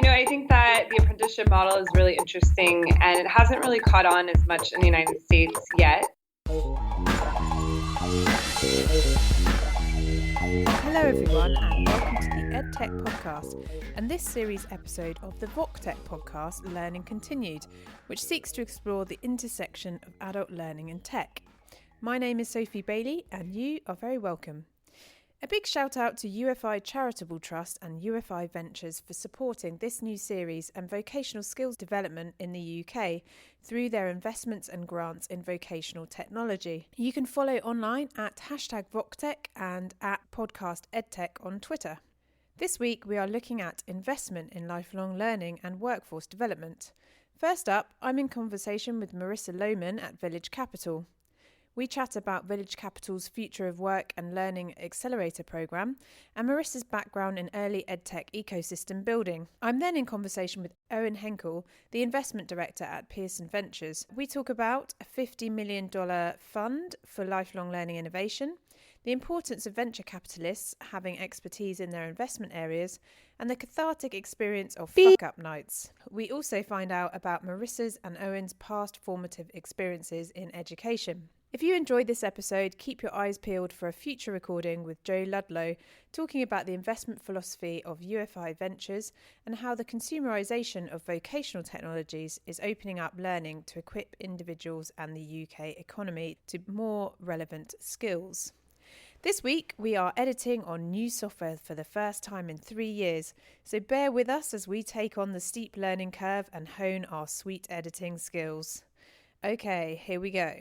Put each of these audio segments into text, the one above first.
I think that the apprenticeship model is really interesting and it hasn't really caught on as much in the United States yet. Hello everyone and welcome to the EdTech podcast and this series episode of the VocTech podcast Learning Continued, which seeks to explore the intersection of adult learning and tech. My name is Sophie Bailey and you are very welcome. A big shout out to Ufi Charitable Trust and Ufi Ventures for supporting this new series and vocational skills development in the UK through their investments and grants in vocational technology. You can follow online at #VocTech and at Podcast EdTech on Twitter. This week we are looking at investment in lifelong learning and workforce development. First up, I'm in conversation with Marissa Lowman at Village Capital. We chat about Village Capital's Future of Work and Learning Accelerator programme and Marissa's background in early EdTech ecosystem building. I'm then in conversation with Owen Henkel, the investment director at Pearson Ventures. We talk about a $50 million fund for lifelong learning innovation, the importance of venture capitalists having expertise in their investment areas, and the cathartic experience of fuck-up nights. We also find out about Marissa's and Owen's past formative experiences in education. If you enjoyed this episode, keep your eyes peeled for a future recording with Joe Ludlow talking about the investment philosophy of Ufi Ventures and how the consumerisation of vocational technologies is opening up learning to equip individuals and the UK economy to more relevant skills. This week, we are editing on new software for the first time in 3 years, so bear with us as we take on the steep learning curve and hone our sweet editing skills. Okay, here we go.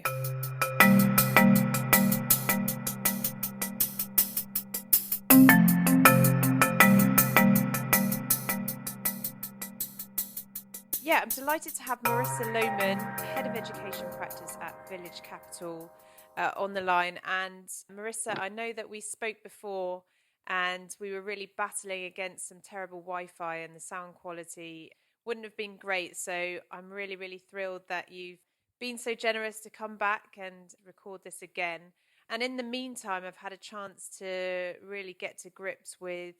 Yeah, I'm delighted to have Marissa Lowman, Head of Education Practice at Village Capital, on the line. And Marissa, I know that we spoke before and we were really battling against some terrible Wi-Fi and the sound quality wouldn't have been great. So I'm really, really thrilled that you've been so generous to come back and record this again. And in the meantime, I've had a chance to really get to grips with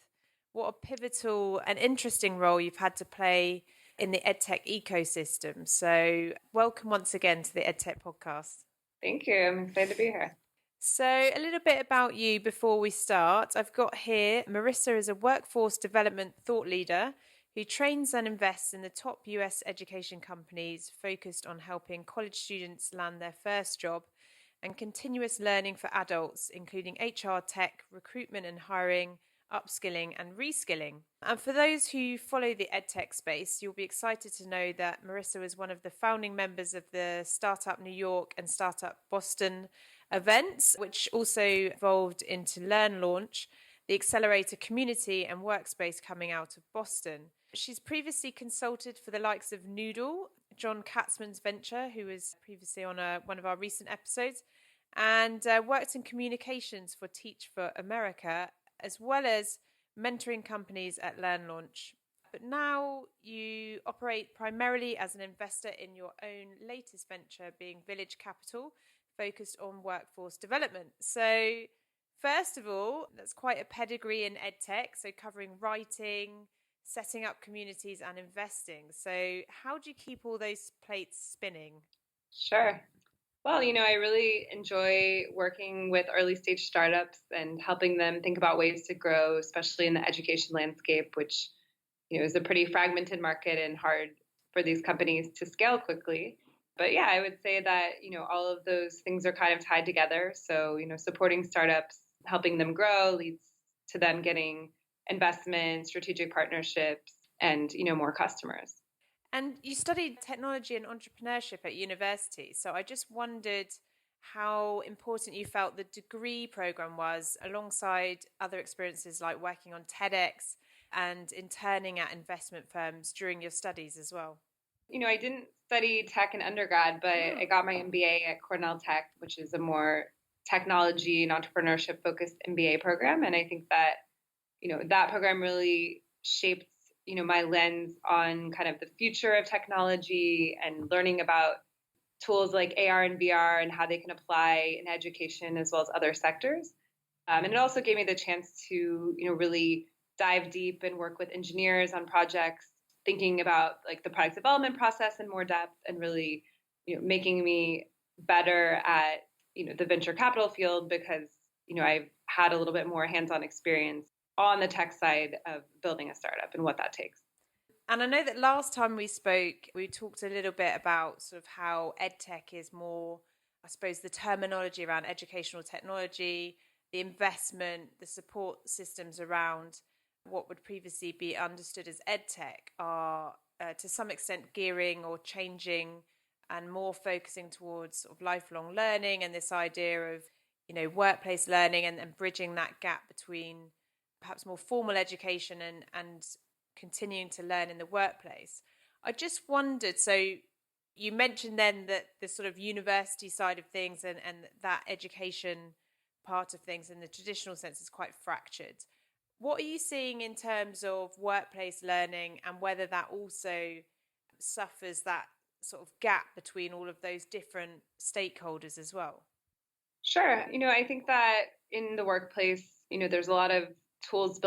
what a pivotal and interesting role you've had to play in the EdTech ecosystem. So welcome once again to the EdTech podcast. Thank you. I'm excited to be here. So a little bit about you before we start. I've got here, Marissa is a workforce development thought leader who trains and invests in the top US education companies focused on helping college students land their first job and continuous learning for adults, including HR tech, recruitment and hiring, upskilling and reskilling. And for those who follow the EdTech space, you'll be excited to know that Marissa was one of the founding members of the Startup New York and Startup Boston events, which also evolved into Learn Launch, the accelerator community and workspace coming out of Boston. She's previously consulted for the likes of Noodle, John Katzman's venture, who was previously on one of our recent episodes, and worked in communications for Teach for America, as well as mentoring companies at Learn Launch. But now you operate primarily as an investor in your own latest venture, being Village Capital, focused on workforce development. So first of all, that's quite a pedigree in EdTech, so covering writing, setting up communities and investing. So how do you keep all those plates spinning? Sure. Well, I really enjoy working with early stage startups and helping them think about ways to grow, especially in the education landscape, which, is a pretty fragmented market and hard for these companies to scale quickly. But yeah, I would say that, all of those things are kind of tied together. So, supporting startups, helping them grow leads to them getting investment, strategic partnerships, and, more customers. And you studied technology and entrepreneurship at university. So I just wondered how important you felt the degree program was alongside other experiences like working on TEDx and interning at investment firms during your studies as well. I didn't study tech in undergrad, but I got my MBA at Cornell Tech, which is a more technology and entrepreneurship focused MBA program. And I think that, that program really shaped my lens on kind of the future of technology and learning about tools like AR and VR and how they can apply in education as well as other sectors. And it also gave me the chance to, really dive deep and work with engineers on projects thinking about like the product development process in more depth and really, making me better at, the venture capital field because, I've had a little bit more hands-on experience on the tech side of building a startup and what that takes. And I know that last time we spoke, we talked a little bit about sort of how EdTech is more, I suppose, the terminology around educational technology, the investment, the support systems around what would previously be understood as EdTech are to some extent gearing or changing and more focusing towards sort of lifelong learning and this idea of, workplace learning and bridging that gap between perhaps more formal education and continuing to learn in the workplace. I just wondered, so you mentioned then that the sort of university side of things and that education part of things in the traditional sense is quite fractured. What are you seeing in terms of workplace learning and whether that also suffers that sort of gap between all of those different stakeholders as well? Sure. I think that in the workplace, there's a lot of tools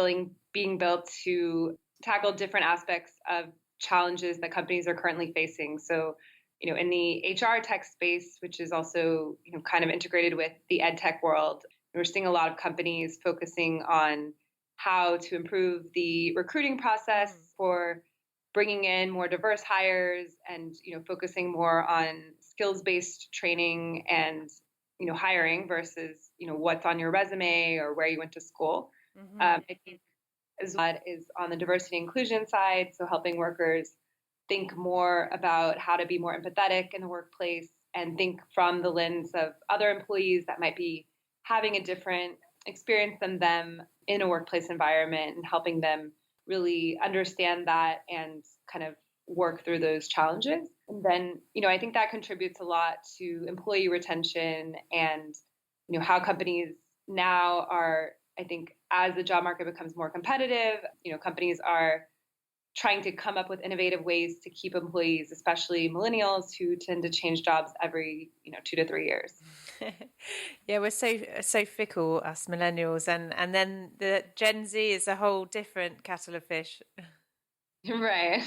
being built to tackle different aspects of challenges that companies are currently facing. So, in the HR tech space, which is also, kind of integrated with the ed tech world, we're seeing a lot of companies focusing on how to improve the recruiting process for bringing in more diverse hires and, focusing more on skills-based training and, hiring versus, what's on your resume or where you went to school. I think as well is on the diversity and inclusion side. So helping workers think more about how to be more empathetic in the workplace and think from the lens of other employees that might be having a different experience than them in a workplace environment and helping them really understand that and kind of work through those challenges. And then, I think that contributes a lot to employee retention and, how companies now are, I think, as the job market becomes more competitive, companies are trying to come up with innovative ways to keep employees, especially millennials who tend to change jobs every, 2 to 3 years. Yeah, we're so fickle, us millennials, and then the Gen Z is a whole different kettle of fish. Right.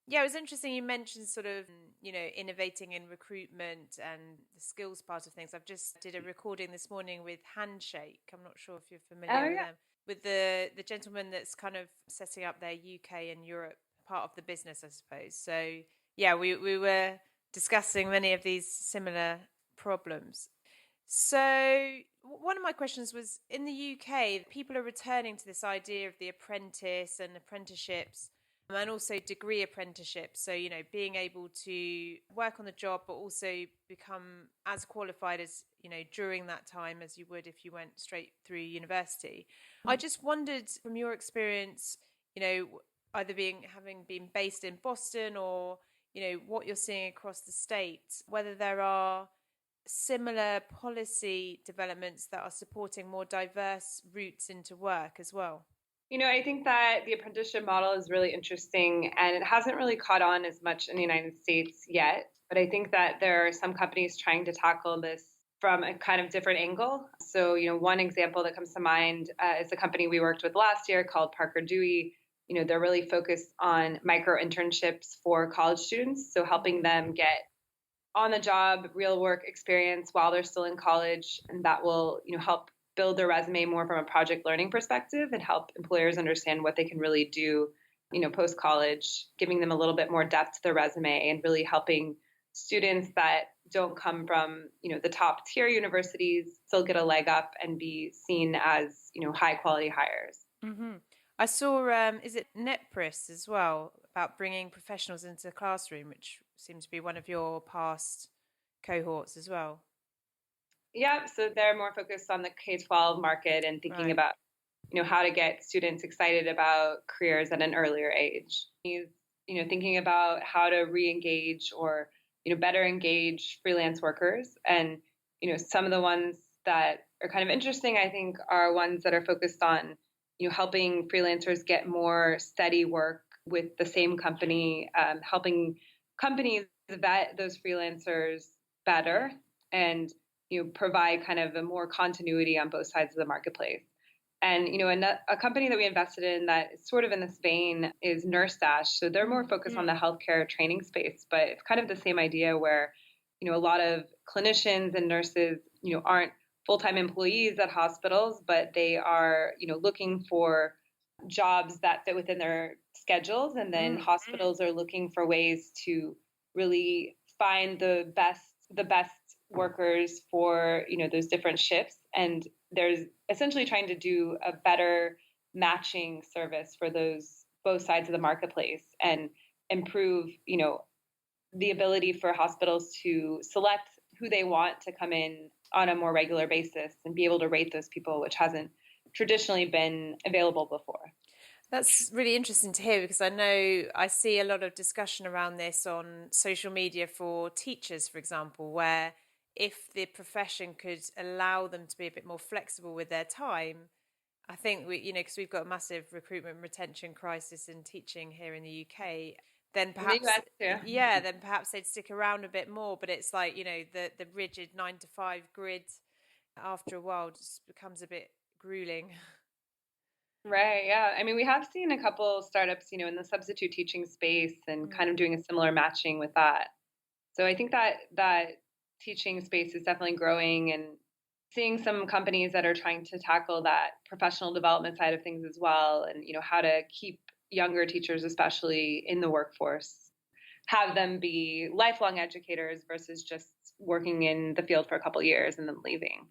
Yeah, it was interesting you mentioned sort of, innovating in recruitment and the skills part of things. I've just did a recording this morning with Handshake. I'm not sure if you're familiar with them. With the gentleman that's kind of setting up their UK and Europe part of the business, I suppose. So, yeah, we were discussing many of these similar problems. So one of my questions was, in the UK, people are returning to this idea of the apprentice and apprenticeships and also degree apprenticeships. So, being able to work on the job, but also become as qualified as, during that time as you would if you went straight through university. I just wondered from your experience, either having been based in Boston or, what you're seeing across the States, whether there are similar policy developments that are supporting more diverse routes into work as well. I think that the apprenticeship model is really interesting and it hasn't really caught on as much in the United States yet. But I think that there are some companies trying to tackle this from a kind of different angle. So, one example that comes to mind is a company we worked with last year called Parker Dewey. They're really focused on micro internships for college students. So helping them get on the job, real work experience while they're still in college. And that will, help build their resume more from a project learning perspective and help employers understand what they can really do, post college, giving them a little bit more depth to their resume and really helping students that don't come from, the top tier universities still get a leg up and be seen as, high quality hires. Mm-hmm. I saw, is it NetPris as well, about bringing professionals into the classroom, which seems to be one of your past cohorts as well. Yeah, so they're more focused on the K-12 market and thinking about, how to get students excited about careers at an earlier age. Thinking about how to re-engage or, better engage freelance workers. And, some of the ones that are kind of interesting, I think, are ones that are focused on, helping freelancers get more steady work with the same company, helping companies vet those freelancers better and, provide kind of a more continuity on both sides of the marketplace. And, a company that we invested in that is sort of in this vein is Nurse Dash. So they're more focused on the healthcare training space, but it's kind of the same idea where, a lot of clinicians and nurses, aren't full-time employees at hospitals, but they are, looking for jobs that fit within their schedules. And then hospitals are looking for ways to really find the best workers for, those different shifts. And there's essentially trying to do a better matching service for those both sides of the marketplace and improve, the ability for hospitals to select who they want to come in on a more regular basis and be able to rate those people, which hasn't traditionally been available before. That's really interesting to hear, because I know I see a lot of discussion around this on social media for teachers, for example, where if the profession could allow them to be a bit more flexible with their time, I think because we've got a massive recruitment and retention crisis in teaching here in the UK, then perhaps, then perhaps they'd stick around a bit more. But it's like, the rigid 9 to 5 grid after a while just becomes a bit grueling. Right. Yeah. I mean, we have seen a couple startups, in the substitute teaching space and kind of doing a similar matching with that. So I think that teaching space is definitely growing, and seeing some companies that are trying to tackle that professional development side of things as well. And, how to keep younger teachers, especially in the workforce, have them be lifelong educators versus just working in the field for a couple of years and then leaving.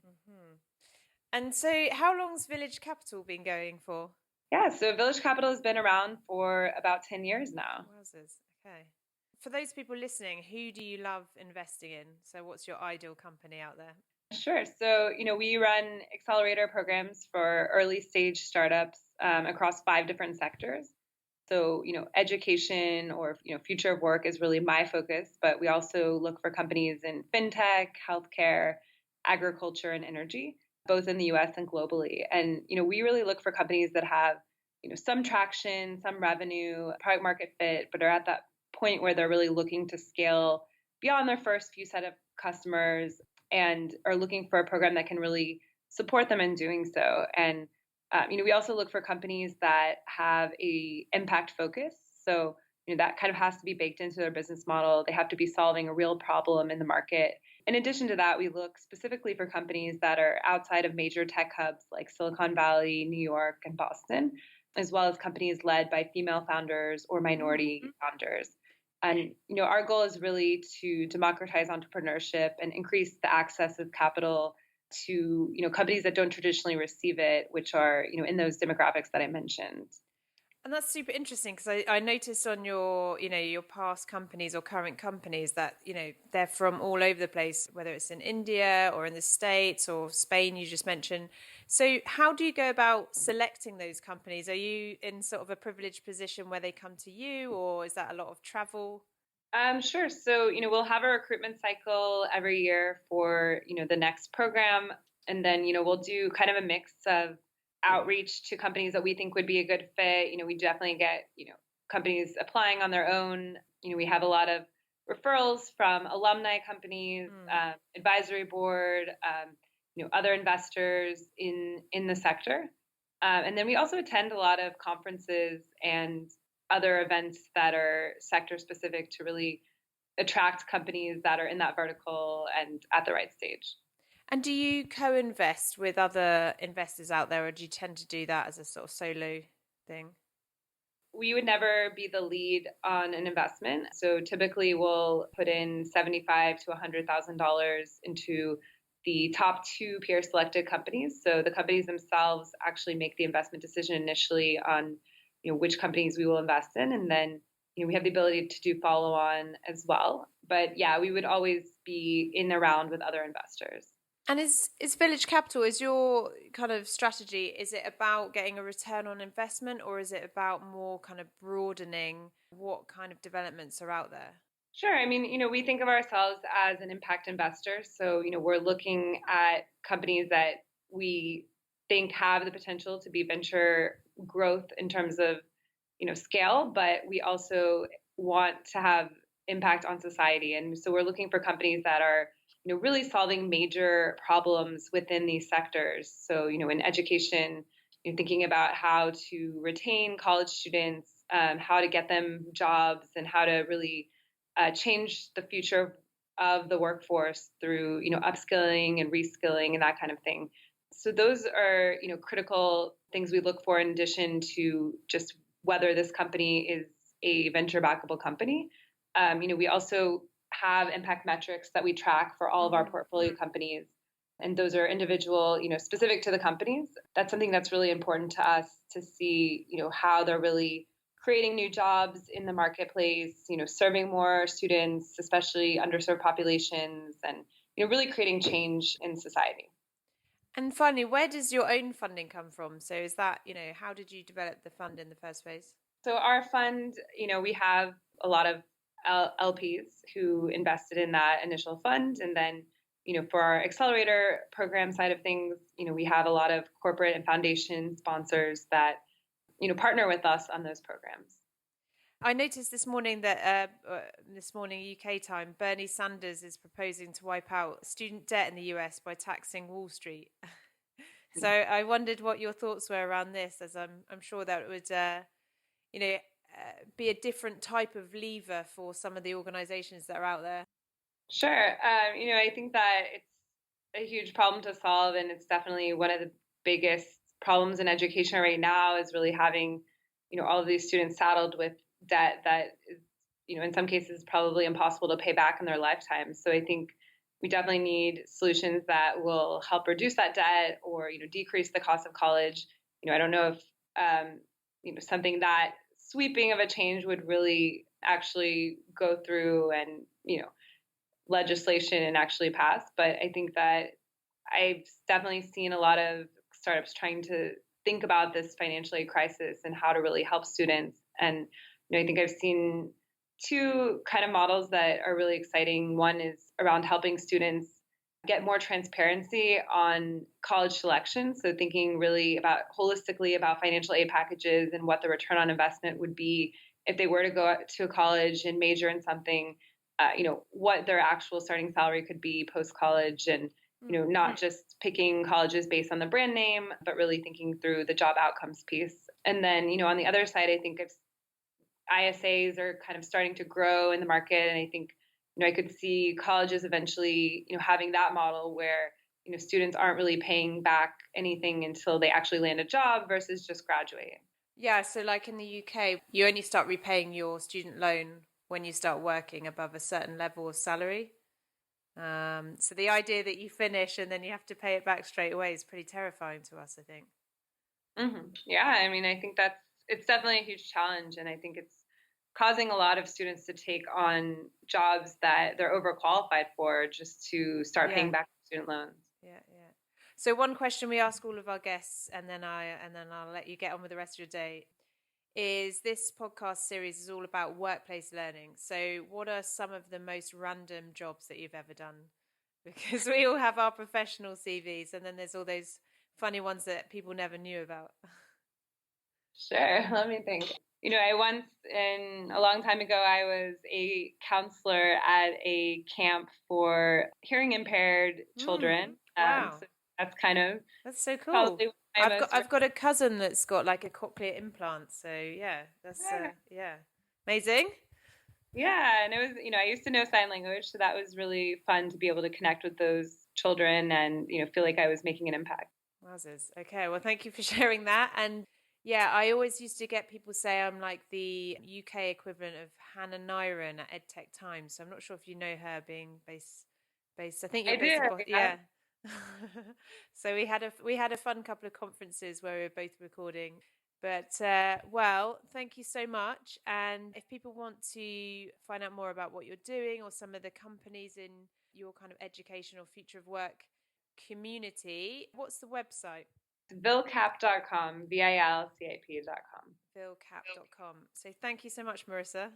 And so how long's Village Capital been going for? Yeah, so Village Capital has been around for about 10 years now. Wowzers. Okay. For those people listening, who do you love investing in? So what's your ideal company out there? Sure. So, we run accelerator programs for early stage startups across 5 different sectors. So, education or, future of work is really my focus, but we also look for companies in fintech, healthcare, agriculture, and energy, both in the US and globally. And, we really look for companies that have, some traction, some revenue, product market fit, but are at that point where they're really looking to scale beyond their first few set of customers and are looking for a program that can really support them in doing so. And, we also look for companies that have a impact focus. So, that kind of has to be baked into their business model. They have to be solving a real problem in the market. In addition to that, we look specifically for companies that are outside of major tech hubs like Silicon Valley, New York, and Boston, as well as companies led by female founders or minority founders. And, our goal is really to democratize entrepreneurship and increase the access of capital to, companies that don't traditionally receive it, which are, in those demographics that I mentioned. And that's super interesting, because I noticed on your, your past companies or current companies that, they're from all over the place, whether it's in India or in the States or Spain, you just mentioned. So how do you go about selecting those companies? Are you in sort of a privileged position where they come to you, or is that a lot of travel? Sure. So, we'll have a recruitment cycle every year for, the next program. And then, we'll do kind of a mix of outreach to companies that we think would be a good fit. We definitely get, companies applying on their own. We have a lot of referrals from alumni companies, advisory board, other investors in the sector. And then we also attend a lot of conferences and other events that are sector specific to really attract companies that are in that vertical and at the right stage. And do you co-invest with other investors out there, or do you tend to do that as a sort of solo thing? We would never be the lead on an investment. So typically we'll put in $75,000 to $100,000 into the top 2 peer selected companies. So the companies themselves actually make the investment decision initially on which companies we will invest in. And then, we have the ability to do follow on as well. But yeah, we would always be in a round with other investors. And is Village Capital, is your kind of strategy, is it about getting a return on investment, or is it about more kind of broadening what kind of developments are out there? Sure. I mean, we think of ourselves as an impact investor. So, we're looking at companies that we think have the potential to be venture growth in terms of, scale, but we also want to have impact on society. And so we're looking for companies that are, really solving major problems within these sectors. So, in education, thinking about how to retain college students, how to get them jobs, and how to really change the future of the workforce through, upskilling and reskilling and that kind of thing. So those are, critical things we look for in addition to just whether this company is a venture backable company. We also have impact metrics that we track for all of our portfolio companies. And those are individual, specific to the companies. That's something that's really important to us to see, how they're really creating new jobs in the marketplace, serving more students, especially underserved populations, and, really creating change in society. And finally, where does your own funding come from? So is that, how did you develop the fund in the first place? So our fund, we have a lot of LPs who invested in that initial fund. And then, for our accelerator program side of things, we have a lot of corporate and foundation sponsors that, partner with us on those programs. I noticed this morning that UK time, Bernie Sanders is proposing to wipe out student debt in the US by taxing Wall Street. So I wondered what your thoughts were around this, as I'm sure that it would, be a different type of lever for some of the organizations that are out there. Sure. I think that it's a huge problem to solve, and it's definitely one of the biggest problems in education right now is really having, all of these students saddled with debt that is, in some cases probably impossible to pay back in their lifetime. So I think we definitely need solutions that will help reduce that debt or, decrease the cost of college. I don't know if, something that sweeping of a change would really actually go through and, legislation and actually pass. But I think that I've definitely seen a lot of startups trying to think about this financial aid crisis and how to really help students. And I think I've seen two kind of models that are really exciting. One is around helping students get more transparency on college selection. So thinking really holistically about financial aid packages and what the return on investment would be if they were to go to a college and major in something, what their actual starting salary could be post-college, and, not just picking colleges based on the brand name, but really thinking through the job outcomes piece. And then, on the other side, I think if ISAs are kind of starting to grow in the market. And I think, I could see colleges eventually, having that model where, students aren't really paying back anything until they actually land a job versus just graduating. Yeah. So like in the UK, you only start repaying your student loan when you start working above a certain level of salary. So the idea that you finish and then you have to pay it back straight away is pretty terrifying to us, I think. Mm-hmm. Yeah. I mean, I think it's definitely a huge challenge. And I think it's causing a lot of students to take on jobs that they're overqualified for just to start paying back student loans. Yeah. So one question we ask all of our guests, and then I'll let you get on with the rest of your day, is this podcast series is all about workplace learning. So what are some of the most random jobs that you've ever done? Because we all have our professional CVs, and then there's all those funny ones that people never knew about. Sure. Let me think. A long time ago, I was a counselor at a camp for hearing impaired children. Wow. So that's so cool. Probably I've got a cousin that's got like a cochlear implant. So that's amazing. Yeah. And it was, I used to know sign language. So that was really fun to be able to connect with those children and, feel like I was making an impact. Wowzers. Okay. Well, thank you for sharing that. And yeah, I always used to get people say I'm like the UK equivalent of Hannah Nyren at EdTech Times. So I'm not sure if you know her, being based. I think you're based in Boston. Yeah. So we had a fun couple of conferences where we were both recording. But well, thank you so much. And if people want to find out more about what you're doing or some of the companies in your kind of education or future of work community, what's the website? vilcap.com, vilcap.com. vilcap.com. So thank you so much, Marissa.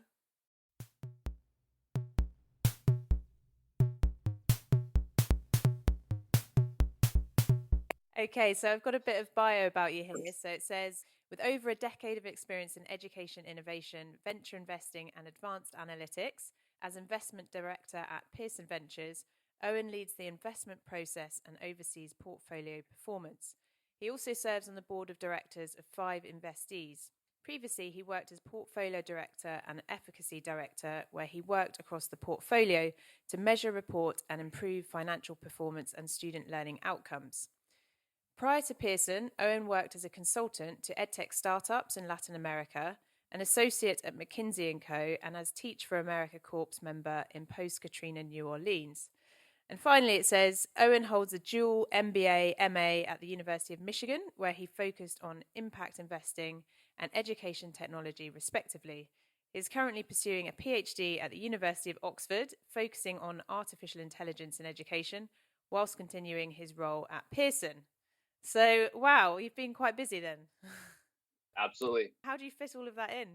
Okay, so I've got a bit of bio about you here. So it says, with over a decade of experience in education innovation, venture investing and advanced analytics, as investment director at Pearson Ventures, Owen leads the investment process and oversees portfolio performance. He also serves on the board of directors of 5 investees. Previously, he worked as portfolio director and efficacy director, where he worked across the portfolio to measure, report, and improve financial performance and student learning outcomes. Prior to Pearson, Owen worked as a consultant to EdTech startups in Latin America, an associate at McKinsey & Co., and as Teach for America Corps member in post-Katrina New Orleans. And finally, it says, Owen holds a dual MBA, MA at the University of Michigan, where he focused on impact investing and education technology, respectively. He is currently pursuing a PhD at the University of Oxford, focusing on artificial intelligence in education, whilst continuing his role at Pearson. So, wow, you've been quite busy then. Absolutely. How do you fit all of that in?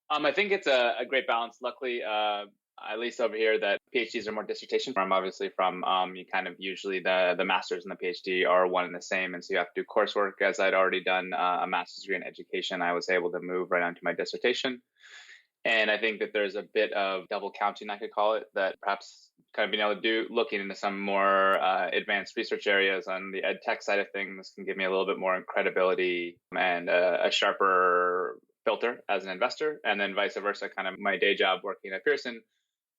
I think it's a great balance. Luckily, at least over here, that PhDs are more dissertation. I'm obviously from, you kind of usually the master's and the PhD are one and the same. And so you have to do coursework. As I'd already done a master's degree in education, I was able to move right onto my dissertation. And I think that there's a bit of double counting, I could call it, that perhaps kind of being able to do, looking into some more advanced research areas on the EdTech side of things can give me a little bit more credibility and a sharper filter as an investor. And then vice versa, kind of my day job working at Pearson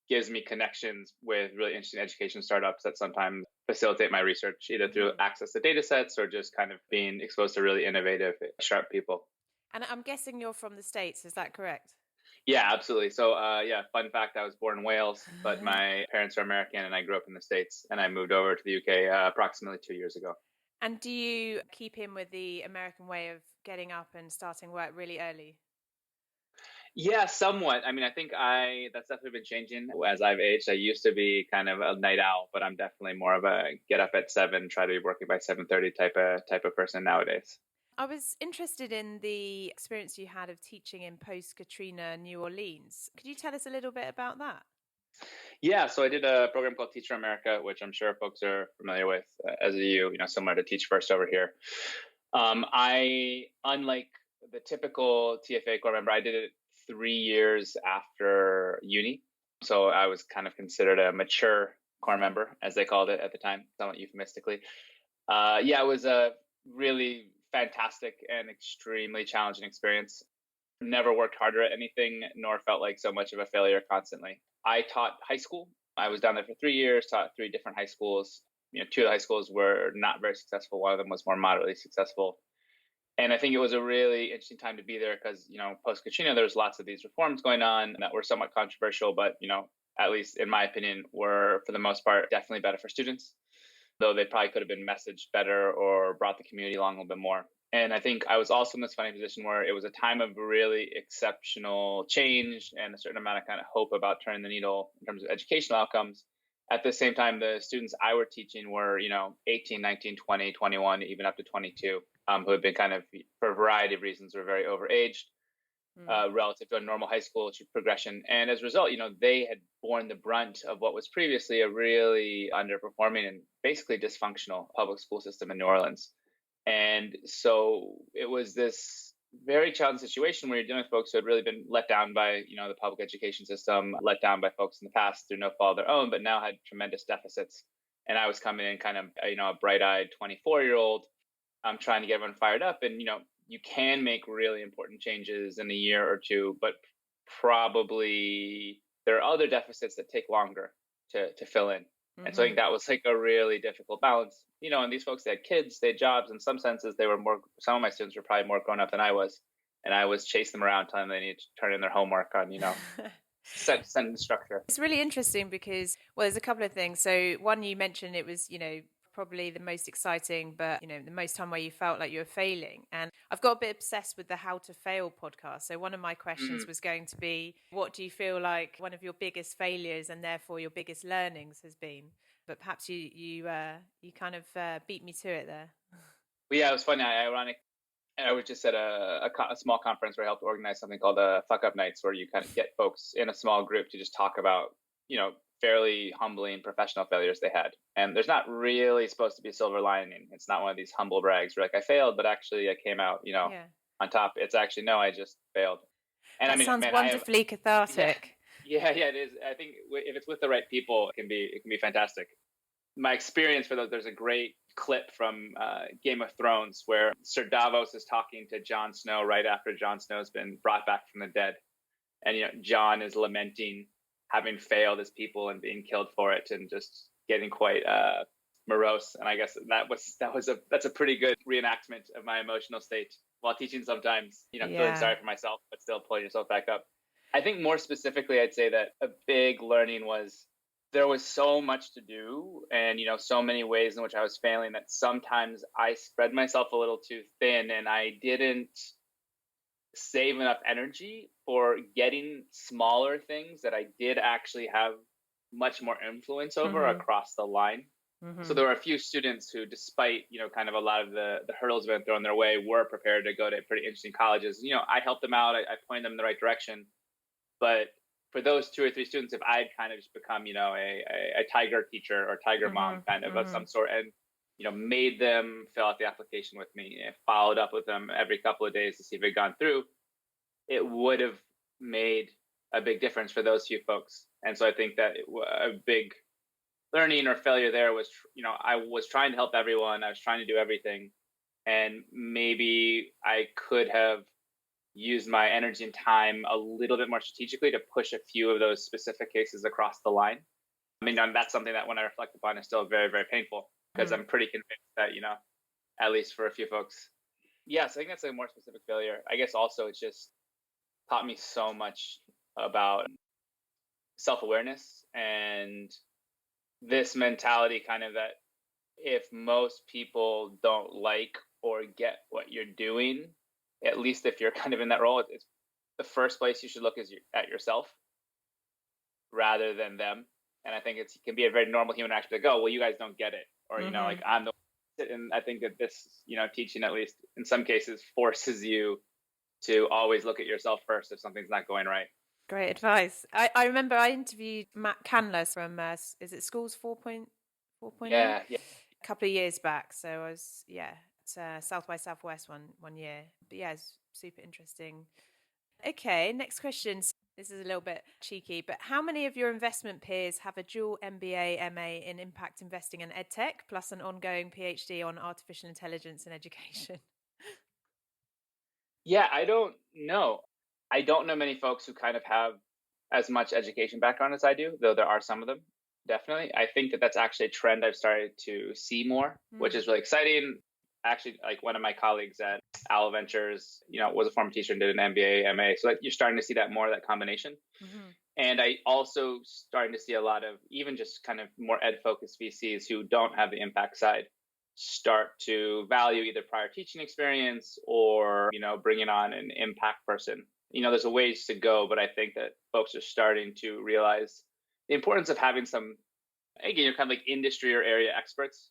gives me connections with really interesting education startups that sometimes facilitate my research, either through access to data sets or just kind of being exposed to really innovative, sharp people. And I'm guessing you're from the States, is that correct? Yeah, absolutely. So, fun fact, I was born in Wales, but my parents are American and I grew up in the States and I moved over to the UK approximately 2 years ago. And do you keep in with the American way of getting up and starting work really early? Yeah, somewhat. I mean, I think that's definitely been changing as I've aged. I used to be kind of a night owl, but I'm definitely more of a get up at 7, try to be working by 7:30 type of person nowadays. I was interested in the experience you had of teaching in post-Katrina New Orleans. Could you tell us a little bit about that? Yeah, so I did a program called Teach for America, which I'm sure folks are familiar with, as you know, similar to Teach First over here. Unlike the typical TFA core member, I did it 3 years after uni. So I was kind of considered a mature core member, as they called it at the time, somewhat euphemistically. It was a really fantastic and extremely challenging experience. Never worked harder at anything, nor felt like so much of a failure constantly. I taught high school. I was down there for 3 years, taught 3 different high schools. 2 of the high schools were not very successful. One of them was more moderately successful. And I think it was a really interesting time to be there because, post-Katrina, there was lots of these reforms going on that were somewhat controversial, but, at least in my opinion, were for the most part definitely better for students, though they probably could have been messaged better or brought the community along a little bit more. And I think I was also in this funny position where it was a time of really exceptional change and a certain amount of kind of hope about turning the needle in terms of educational outcomes. At the same time, the students I were teaching were, 18, 19, 20, 21, even up to 22, who had been kind of, for a variety of reasons, were very overaged relative to a normal high school progression. And as a result, they had borne the brunt of what was previously a really underperforming and basically dysfunctional public school system in New Orleans. And so it was this very challenging situation where you're dealing with folks who had really been let down by, the public education system, let down by folks in the past through no fault of their own, but now had tremendous deficits. And I was coming in kind of, a bright-eyed 24-year-old. I'm trying to get everyone fired up. And, you can make really important changes in a year or two, but probably there are other deficits that take longer to fill in. Mm-hmm. And so I think that was like a really difficult balance, and these folks, they had kids, they had jobs. In some senses, some of my students were probably more grown up than I was. And I was chasing them around, telling them they need to turn in their homework on, sentence structure. It's really interesting because, there's a couple of things. So one, you mentioned it was, probably the most exciting, but, the most time where you felt like you were failing. And I've got a bit obsessed with the How to Fail podcast. So one of my questions was going to be, what do you feel like one of your biggest failures and therefore your biggest learnings has been? But perhaps you kind of beat me to it there. Well, yeah, it was funny. I was just at a small conference where I helped organize something called Fuck Up Nights, where you kind of get folks in a small group to just talk about, fairly humbling professional failures they had. And there's not really supposed to be a silver lining. It's not one of these humble brags where I failed, but actually I came out, on top. It's actually, no, I just failed. And that sounds wonderfully cathartic. Yeah, it is. I think if it's with the right people, it can be fantastic. My experience for those, there's a great clip from Game of Thrones where Sir Davos is talking to Jon Snow right after Jon Snow's been brought back from the dead. And, Jon is lamenting having failed his people and being killed for it and just getting quite morose. And I guess that's a pretty good reenactment of my emotional state while teaching sometimes, feeling sorry for myself, but still pulling yourself back up. I think more specifically, I'd say that a big learning was there was so much to do and, so many ways in which I was failing that sometimes I spread myself a little too thin and I didn't save enough energy for getting smaller things that I did actually have much more influence over across the line. So there were a few students who, despite, kind of a lot of the hurdles that been thrown their way, were prepared to go to pretty interesting colleges. I helped them out. I pointed them in the right direction. But for those 2 or 3 students, if I'd kind of just become, a tiger teacher or tiger mom kind of some sort and, made them fill out the application with me, followed up with them every couple of days to see if it had gone through, it would have made a big difference for those few folks. And so I think that a big learning or failure there was, I was trying to help everyone. I was trying to do everything. And maybe I could have used my energy and time a little bit more strategically to push a few of those specific cases across the line. I mean, that's something that when I reflect upon is still very, very painful because I'm pretty convinced that, at least for a few folks. Yeah, so I think that's a more specific failure. I guess also it's just taught me so much about self-awareness and this mentality kind of that if most people don't like or get what you're doing, at least if you're kind of in that role, it's the first place you should look is at yourself rather than them. And I think it can be a very normal human action to go, well, you guys don't get it. Or, like I'm the one. And I think that this, teaching at least in some cases forces you to always look at yourself first if something's not going right. Great advice. I remember I interviewed Matt Candler from, is it Schools 4.0? Yeah. A couple of years back. So I was, at South by Southwest one year. But yeah, it's super interesting. Okay, next question. This is a little bit cheeky, but how many of your investment peers have a dual MBA, MA in impact investing and EdTech, plus an ongoing PhD on artificial intelligence and education? Yeah, I don't know. I don't know many folks who kind of have as much education background as I do, though there are some of them, definitely. I think that that's actually a trend I've started to see more, which is really exciting. Actually, like one of my colleagues at Ufi Ventures, was a former teacher and did an MBA, MA. So you're starting to see that more, that combination. And I also starting to see a lot of even just kind of more ed-focused VCs who don't have the impact side start to value either prior teaching experience or, bringing on an impact person. There's a ways to go, but I think that folks are starting to realize the importance of having some, again, kind of like industry or area experts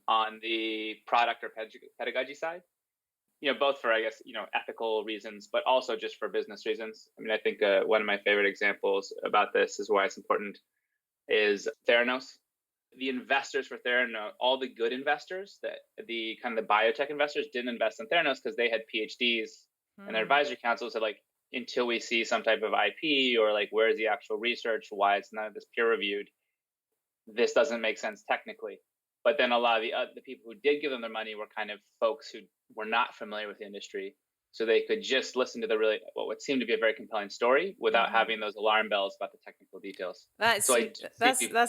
on the product or pedagogy side, both for, I guess, ethical reasons, but also just for business reasons. I mean, I think one of my favorite examples about this is why it's important is Theranos. The investors for Theranos, all the good investors, the kind of the biotech investors didn't invest in Theranos because they had PhDs and their advisory council said, like, until we see some type of IP or like, where's the actual research? Why it's none of this peer reviewed? This doesn't make sense technically. But then a lot of the people who did give them their money were kind of folks who were not familiar with the industry. So they could just listen to what would seem to be a very compelling story without having those alarm bells about the technical details. That's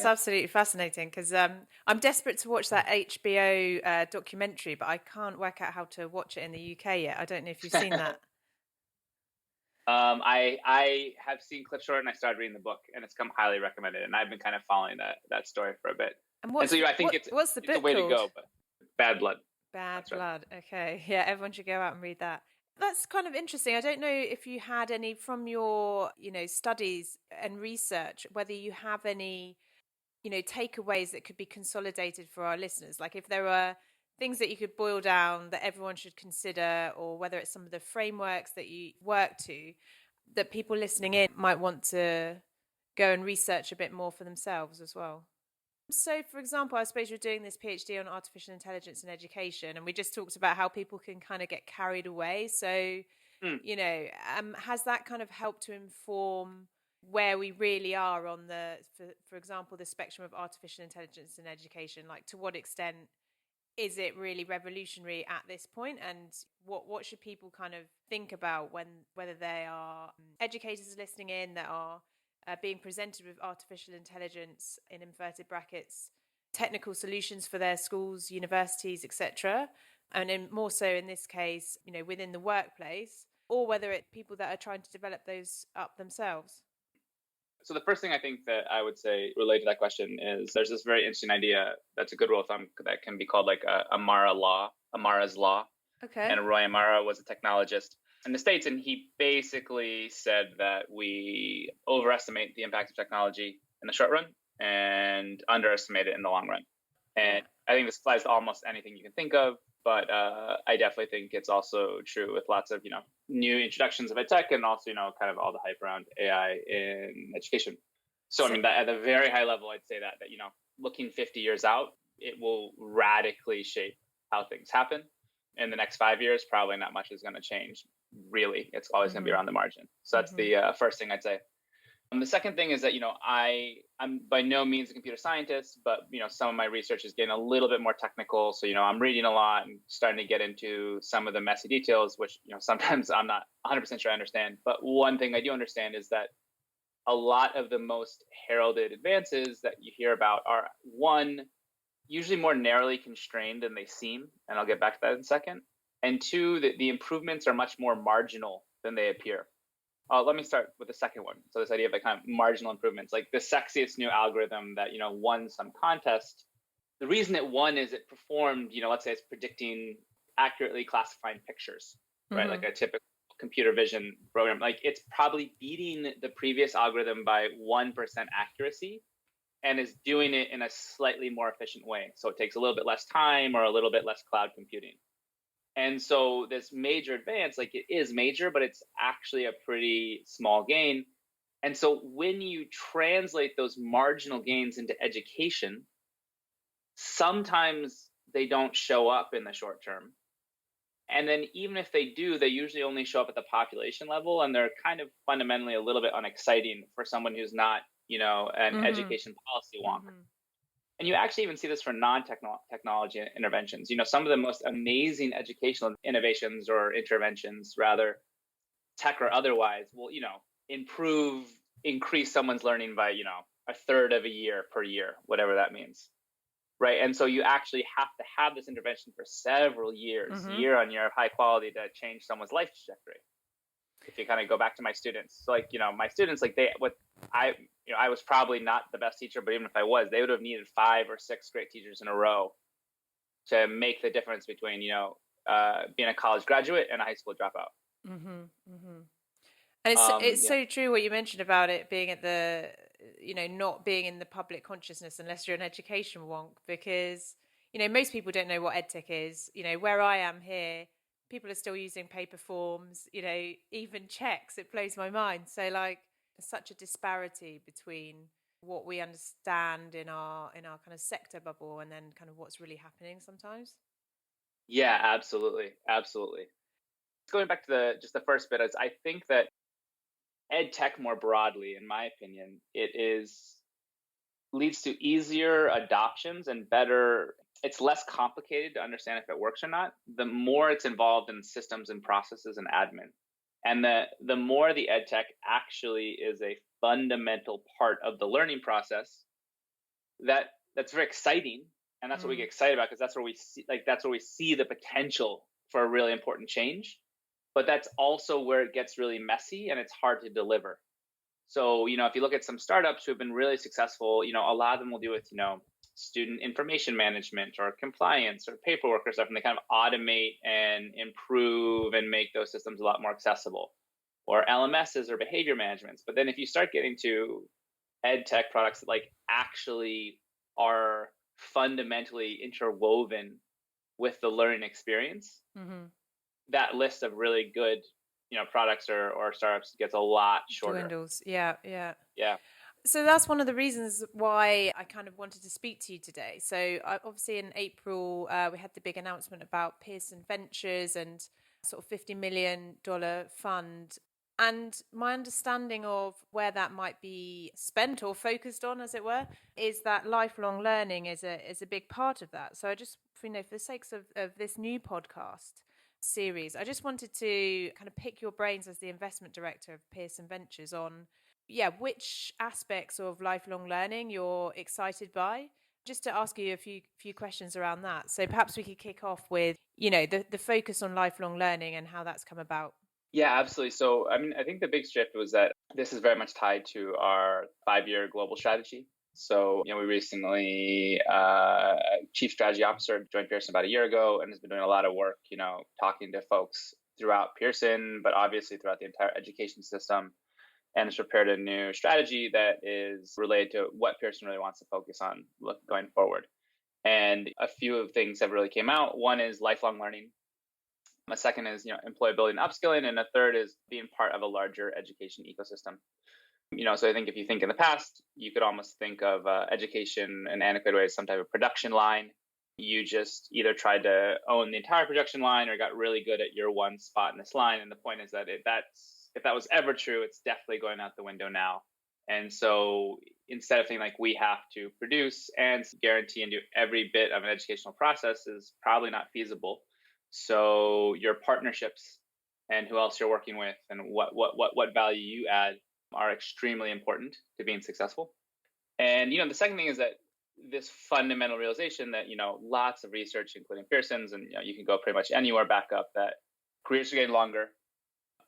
absolutely fascinating because I'm desperate to watch that HBO documentary, but I can't work out how to watch it in the UK yet. I don't know if you've seen that. I have seen clips short and I started reading the book and it's come highly recommended. And I've been kind of following that story for a bit. And so I think what's the book a way called? To go, but Bad Blood. Bad Blood. Right. Okay. Yeah, everyone should go out and read that. That's kind of interesting. I don't know if you had any from your, studies and research, whether you have any, takeaways that could be consolidated for our listeners. Like if there were things that you could boil down that everyone should consider, or whether it's some of the frameworks that you work to that people listening in might want to go and research a bit more for themselves as well. So, for example, I suppose you're doing this PhD on artificial intelligence and education, and we just talked about how people can kind of get carried away. So, has that kind of helped to inform where we really are on for example, the spectrum of artificial intelligence and education? Like, to what extent is it really revolutionary at this point? And what should people kind of think about whether they are educators listening in that are being presented with artificial intelligence, in inverted brackets, technical solutions for their schools, universities, etc., and then more so in this case, within the workplace, or whether it's people that are trying to develop those up themselves? So the first thing I think that I would say related to that question is there's this very interesting idea that's a good rule of thumb that can be called like Amara's law. Okay. And Roy Amara was a technologist in the States, and he basically said that we overestimate the impact of technology in the short run and underestimate it in the long run. And I think this applies to almost anything you can think of, but I definitely think it's also true with lots of, new introductions of EdTech and also, kind of all the hype around AI in education. So, I mean, that at a very high level, I'd say that, looking 50 years out, it will radically shape how things happen. In the next 5 years, probably not much is going to change. Really, it's always going to be around the margin. So that's the first thing I'd say. The second thing is that, I'm by no means a computer scientist, but, some of my research is getting a little bit more technical. So, I'm reading a lot and starting to get into some of the messy details, which, sometimes I'm not 100% sure I understand. But one thing I do understand is that a lot of the most heralded advances that you hear about are, one, usually more narrowly constrained than they seem. And I'll get back to that in a second. And two, that the improvements are much more marginal than they appear. Let me start with the second one. So this idea of kind of marginal improvements, like the sexiest new algorithm that, won some contest. The reason it won is it performed, let's say it's predicting accurately classifying pictures, right? Like a typical computer vision program. Like it's probably beating the previous algorithm by 1% accuracy and is doing it in a slightly more efficient way. So it takes a little bit less time or a little bit less cloud computing. And so this major advance, like it is major, but it's actually a pretty small gain. And so when you translate those marginal gains into education, sometimes they don't show up in the short term. And then even if they do, they usually only show up at the population level, and they're kind of fundamentally a little bit unexciting for someone who's not, an education policy wonk. And you actually even see this for non-technology interventions. Some of the most amazing educational innovations or interventions, rather, tech or otherwise, will, increase someone's learning by, a third of a year per year, whatever that means. Right. And so you actually have to have this intervention for several years, year on year of high quality to change someone's life trajectory. If you kind of go back to my students, so my students, I was probably not the best teacher, but even if I was, they would have needed 5 or 6 great teachers in a row to make the difference between, being a college graduate and a high school dropout. And it's so true what you mentioned about it being at the, not being in the public consciousness unless you're an education wonk, because, most people don't know what EdTech is. Where I am here, people are still using paper forms, even checks. It blows my mind. So there's such a disparity between what we understand in our kind of sector bubble and then kind of what's really happening sometimes. Yeah, absolutely. Going back to just the first bit, is I think that EdTech more broadly, in my opinion, leads to easier adoptions and better. It's less complicated to understand if it works or not. The more it's involved in systems and processes and admin. And the more the EdTech actually is a fundamental part of the learning process, that's very exciting. And that's what we get excited about, because that's where we see the potential for a really important change. But that's also where it gets really messy and it's hard to deliver. So, if you look at some startups who have been really successful, a lot of them will do with, student information management or compliance or paperwork or stuff, and they kind of automate and improve and make those systems a lot more accessible, or LMSs or behavior managements. But then if you start getting to EdTech products that actually are fundamentally interwoven with the learning experience, that list of really good, products or startups gets a lot shorter. Dwindles. Yeah. So that's one of the reasons why I kind of wanted to speak to you today. So obviously in April, we had the big announcement about Pearson Ventures and sort of $50 million fund. And my understanding of where that might be spent or focused on, as it were, is that lifelong learning is a big part of that. So I just for the sakes of this new podcast series, I just wanted to kind of pick your brains as the investment director of Pearson Ventures on, which aspects of lifelong learning you're excited by. Just to ask you a few questions around that. So perhaps we could kick off with, the focus on lifelong learning and how that's come about. Yeah, absolutely. So, I mean, I think the big shift was that this is very much tied to our 5-year global strategy. So, we recently, Chief Strategy Officer joined Pearson about a year ago and has been doing a lot of work, talking to folks throughout Pearson, but obviously throughout the entire education system, and has prepared a new strategy that is related to what Pearson really wants to focus on going forward. And a few of things have really came out. One is lifelong learning. A second is, employability and upskilling. And a third is being part of a larger education ecosystem. So I think if you think in the past, you could almost think of education in an antiquated way as some type of production line. You just either tried to own the entire production line or got really good at your one spot in this line. And the point is that if that was ever true, it's definitely going out the window now. And so instead of thinking like we have to produce and guarantee and do every bit of an educational process is probably not feasible. So your partnerships and who else you're working with and what value you add are extremely important to being successful. And, the second thing is that this fundamental realization that, lots of research, including Pearson's, and you can go pretty much anywhere back up, that careers are getting longer,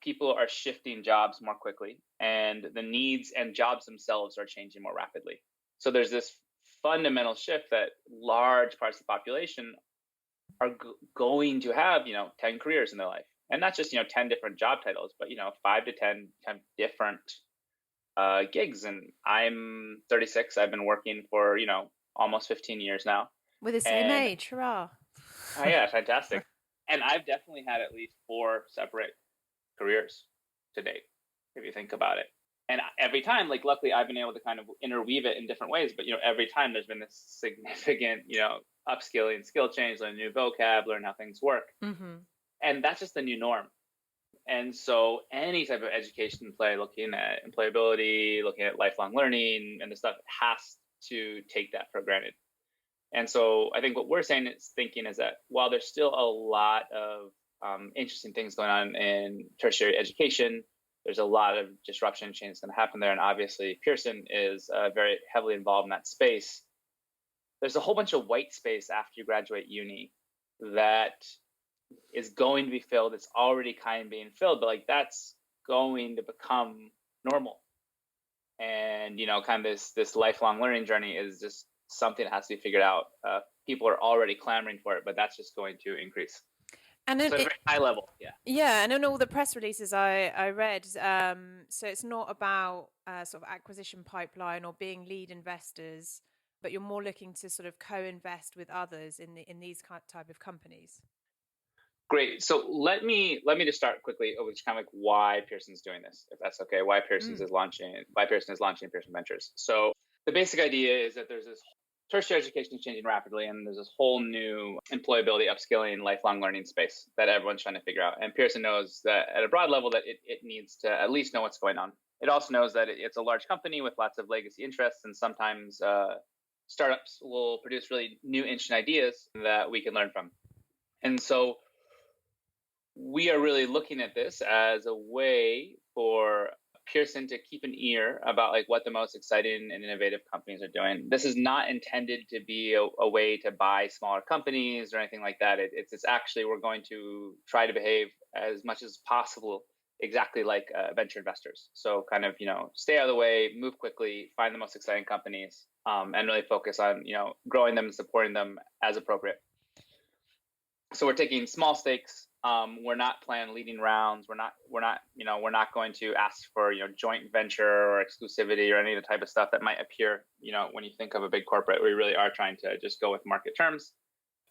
people are shifting jobs more quickly, and the needs and jobs themselves are changing more rapidly. So there's this fundamental shift that large parts of the population are going to have, 10 careers in their life. And not just, 10 different job titles, but, 5 to 10 different gigs. And I'm 36. I've been working for, almost 15 years now. We're the same age. Hurrah. Oh, yeah, fantastic. And I've definitely had at least 4 separate careers to date, if you think about it. And every time, luckily, I've been able to kind of interweave it in different ways. But, every time there's been this significant, upskilling, skill change, learn new vocab, learn how things work. Mm-hmm. And that's just the new norm. And so any type of education play, looking at employability, looking at lifelong learning and the stuff, has to take that for granted. And so I think what we're thinking is that while there's still a lot of interesting things going on in tertiary education, there's a lot of disruption and change that's going to happen there. And obviously Pearson is very heavily involved in that space. There's a whole bunch of white space after you graduate uni that is going to be filled. It's already kind of being filled, but that's going to become normal. And, kind of this lifelong learning journey is just something that has to be figured out. People are already clamoring for it, but that's just going to increase. And so at a very high level, yeah. And in all the press releases I read, so it's not about sort of acquisition pipeline or being lead investors, but you're more looking to sort of co-invest with others in these type of companies. Great. So let me just start quickly with kind of why Pearson's doing this, if that's okay. Why Pearson is launching Pearson Ventures. So the basic idea is that there's this tertiary education is changing rapidly, and there's this whole new employability, upskilling, lifelong learning space that everyone's trying to figure out. And Pearson knows that at a broad level that it needs to at least know what's going on. It also knows that it's a large company with lots of legacy interests, and sometimes startups will produce really new, interesting ideas that we can learn from. And so we are really looking at this as a way for Pearson to keep an ear about what the most exciting and innovative companies are doing. This is not intended to be a way to buy smaller companies or anything like that. It's actually, we're going to try to behave as much as possible exactly like venture investors. So kind of, stay out of the way, move quickly, find the most exciting companies, and really focus on, growing them and supporting them as appropriate. So we're taking small stakes. We're not planning leading rounds. We're not going to ask for, joint venture or exclusivity or any of the type of stuff that might appear, when you think of a big corporate. We really are trying to just go with market terms.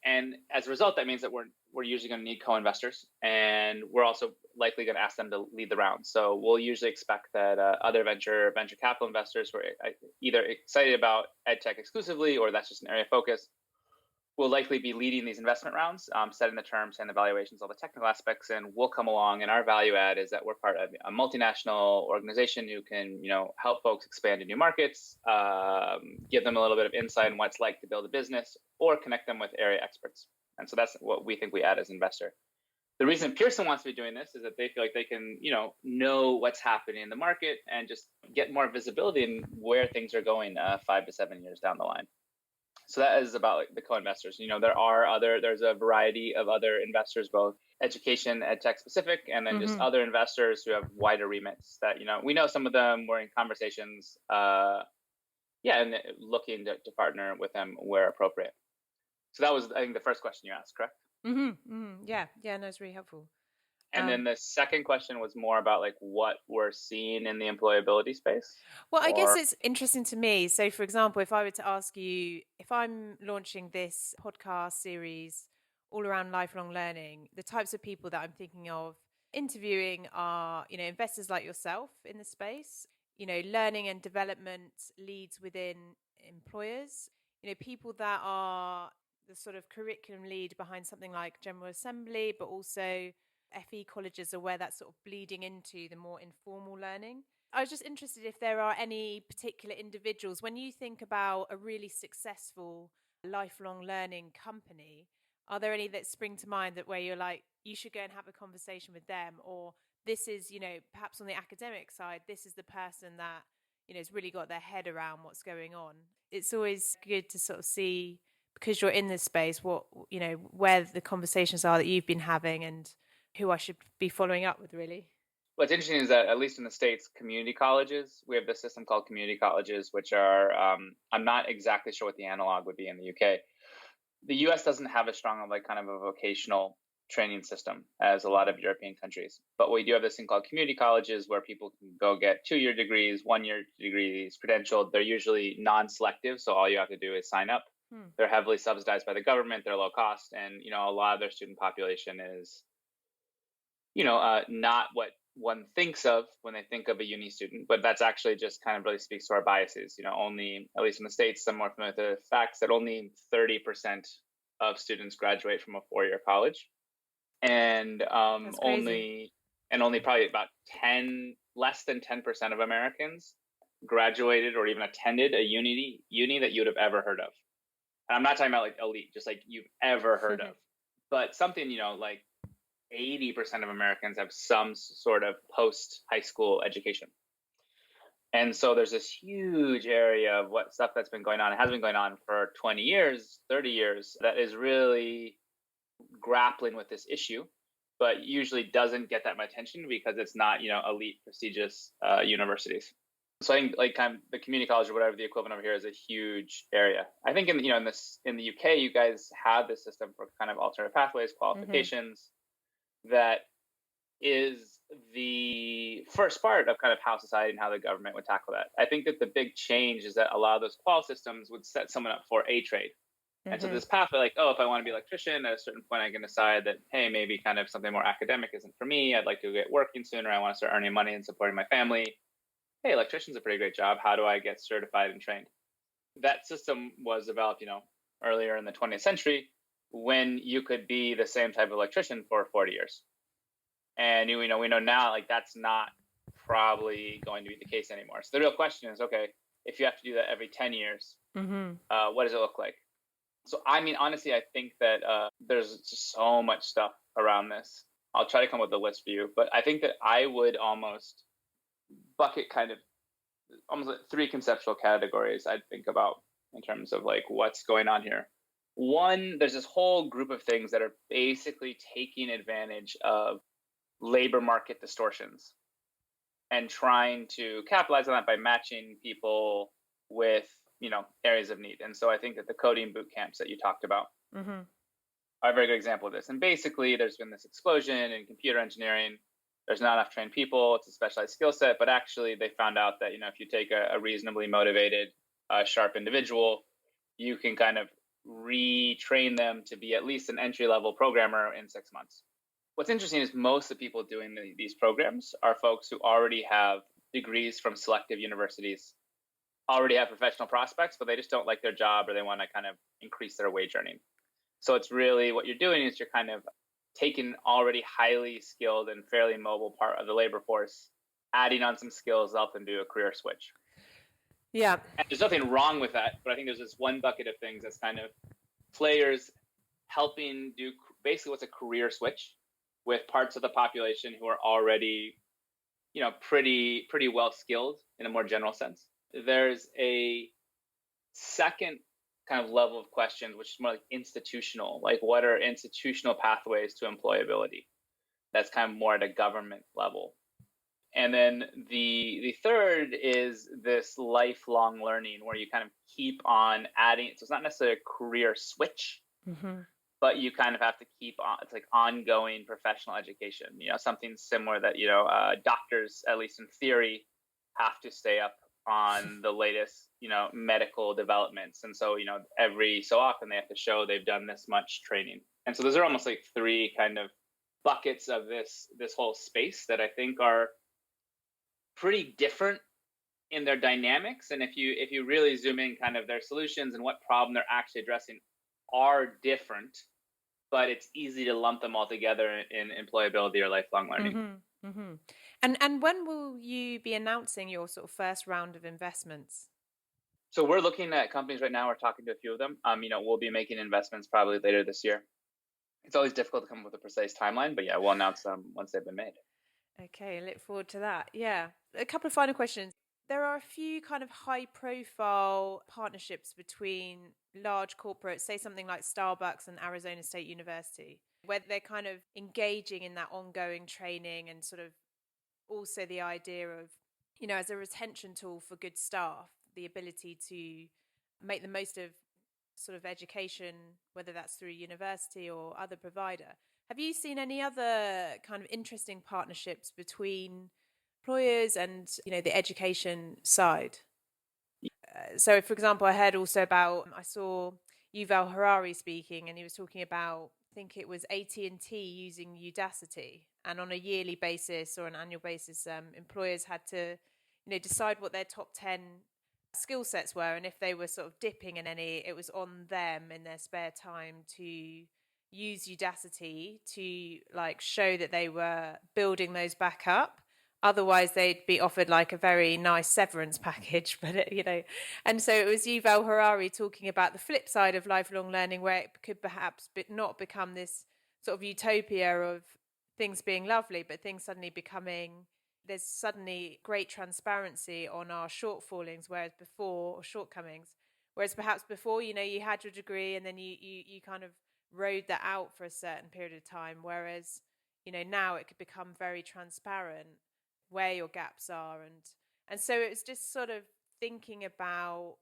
And as a result, that means that we're usually going to need co-investors, and we're also likely going to ask them to lead the round. So we'll usually expect that other venture capital investors who are either excited about EdTech exclusively, or that's just an area of focus, will likely be leading these investment rounds, setting the terms and evaluations, all the technical aspects, and we'll come along. And our value add is that we're part of a multinational organization who can, help folks expand to new markets, give them a little bit of insight on what it's like to build a business, or connect them with area experts. And so that's what we think we add as an investor. The reason Pearson wants to be doing this is that they feel like they can, know what's happening in the market and just get more visibility in where things are going 5 to 7 years down the line. So that is about the co-investors. There's a variety of other investors, both education, EdTech specific, and then just other investors who have wider remits that, we know some of them, we're in conversations, and looking to partner with them where appropriate. So that was, I think, the first question you asked, correct? Yeah, no, it's really helpful. And then the second question was more about what we're seeing in the employability space. Well, I guess it's interesting to me. So, for example, if I were to ask you, if I'm launching this podcast series all around lifelong learning, the types of people that I'm thinking of interviewing are, investors like yourself in the space, learning and development leads within employers, people that are the sort of curriculum lead behind something like General Assembly, but also FE colleges are where that's sort of bleeding into the more informal learning. I was just interested if there are any particular individuals, when you think about a really successful lifelong learning company, are there any that spring to mind that where you're like, you should go and have a conversation with them, or this is, perhaps on the academic side, this is the person that, has really got their head around what's going on. It's always good to sort of see, because you're in this space, what, where the conversations are that you've been having and who I should be following up with, really. What's interesting is that, at least in the States, community colleges, we have this system called community colleges, which are, I'm not exactly sure what the analog would be in the UK. The US doesn't have as strong of kind of a vocational training system as a lot of European countries. But we do have this thing called community colleges where people can go get 2-year degrees, 1-year degrees, credentialed. They're usually non-selective, so all you have to do is sign up. They're heavily subsidized by the government. They're low cost. And, a lot of their student population is, not what one thinks of when they think of a uni student, but that's actually just kind of really speaks to our biases. Only, at least in the States, some more familiar with the facts that only 30% of students graduate from a 4-year college. And only probably about less than 10% of Americans graduated or even attended a uni that you would have ever heard of. And I'm not talking about elite, just you've ever heard of, but something, 80% of Americans have some sort of post high school education. And so there's this huge area of what stuff that's been going on. It has been going on for 20 years, 30 years, that is really grappling with this issue, but usually doesn't get that much attention because it's not, elite, prestigious universities. So I think kind of the community college or whatever the equivalent over here is a huge area. I think in the UK, you guys have this system for kind of alternate pathways, qualifications, that is the first part of kind of how society and how the government would tackle that. I think that the big change is that a lot of those qual systems would set someone up for a trade. And so this pathway, if I want to be an electrician, at a certain point, I can decide that, hey, maybe kind of something more academic isn't for me. I'd like to get working sooner. I want to start earning money and supporting my family. Hey, electrician's a pretty great job. How do I get certified and trained? That system was developed, earlier in the 20th century when you could be the same type of electrician for 40 years. And we know now, that's not probably going to be the case anymore. So the real question is, okay, if you have to do that every 10 years, what does it look like? So, honestly, I think that there's just so much stuff around this. I'll try to come up with a list for you, but I think that I would almost bucket kind of almost 3 conceptual categories I'd think about in terms of what's going on here. One, there's this whole group of things that are basically taking advantage of labor market distortions and trying to capitalize on that by matching people with, areas of need. And so I think that the coding boot camps that you talked about are a very good example of this. And basically, there's been this explosion in computer engineering. There's not enough trained people. It's a specialized skill set. But actually, they found out that, if you take a reasonably motivated, sharp individual, you can kind of retrain them to be at least an entry-level programmer in 6 months. What's interesting is most of the people doing these programs are folks who already have degrees from selective universities, already have professional prospects, but they just don't like their job or they want to kind of increase their wage earning. So it's really what you're doing is you're kind of taking already highly skilled and fairly mobile part of the labor force, adding on some skills to help them do a career switch. Yeah. And there's nothing wrong with that, but I think there's this one bucket of things that's kind of players helping do basically what's a career switch with parts of the population who are already, pretty well skilled in a more general sense. There's a second kind of level of questions, which is more like institutional, like what are institutional pathways to employability? That's kind of more at a government level. And then the third is this lifelong learning where you kind of keep on adding. So it's not necessarily a career switch, but you kind of have to keep on. It's like ongoing professional education, something similar that, doctors, at least in theory, have to stay up on the latest, medical developments. And so, every so often they have to show they've done this much training. And so those are almost like three kind of buckets of this whole space that I think are pretty different in their dynamics. And if you really zoom in, kind of their solutions and what problem they're actually addressing are different, but it's easy to lump them all together in employability or lifelong learning. And when will you be announcing your sort of first round of investments? So we're looking at companies right now. We're talking to a few of them. We'll be making investments probably later this year. It's always difficult to come up with a precise timeline, but yeah, we'll announce them once they've been made. Okay, I look forward to that. Yeah. A couple of final questions. There are a few kind of high profile partnerships between large corporates, say something like Starbucks and Arizona State University, where they're kind of engaging in that ongoing training and sort of also the idea of, as a retention tool for good staff, the ability to make the most of sort of education, whether that's through university or other provider. Have you seen any other kind of interesting partnerships between employers and, the education side? So, for example, I saw Yuval Harari speaking, and he was talking about, I think it was AT&T using Udacity, and on a yearly basis or an annual basis, employers had to, decide what their top 10 skill sets were, and if they were sort of dipping in any, it was on them in their spare time to use Udacity to show that they were building those back up. Otherwise, they'd be offered a very nice severance package, but and so it was Yuval Harari talking about the flip side of lifelong learning, where it could perhaps not become this sort of utopia of things being lovely, but things suddenly becoming, there's suddenly great transparency on our shortfallings, or shortcomings, whereas perhaps before, you had your degree and then you kind of rode that out for a certain period of time, whereas now it could become very transparent where your gaps are, and so it's just sort of thinking about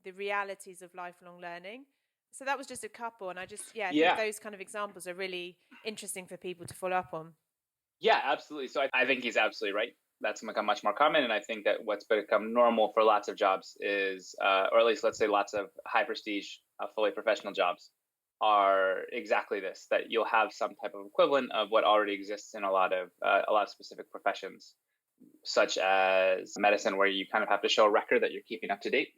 the realities of lifelong learning. So that was just a couple, and I think those kind of examples are really interesting for people to follow up on. Yeah, absolutely. So I think he's absolutely right. That's become much more common, and I think that what's become normal for lots of jobs is, or at least let's say lots of high prestige, fully professional jobs, are exactly this: that you'll have some type of equivalent of what already exists in a lot of specific professions, such as medicine, where you kind of have to show a record that you're keeping up to date,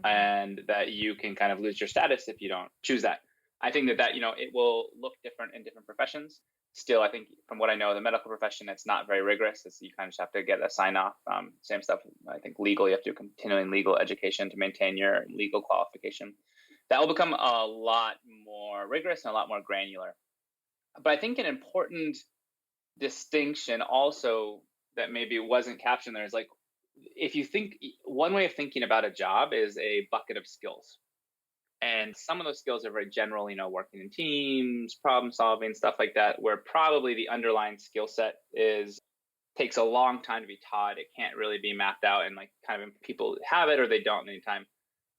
and that you can kind of lose your status if you don't choose that. I think that it will look different in different professions. Still, I think from what I know, the medical profession, it's not very rigorous. You kind of just have to get a sign off. Same stuff. I think legal, you have to do continuing legal education to maintain your legal qualification. That will become a lot more rigorous and a lot more granular. But I think an important distinction also that maybe wasn't captioned there is if you think, one way of thinking about a job is a bucket of skills. And some of those skills are very general, working in teams, problem solving, stuff like that, where probably the underlying skill set takes a long time to be taught. It can't really be mapped out, and kind of people have it or they don't anytime.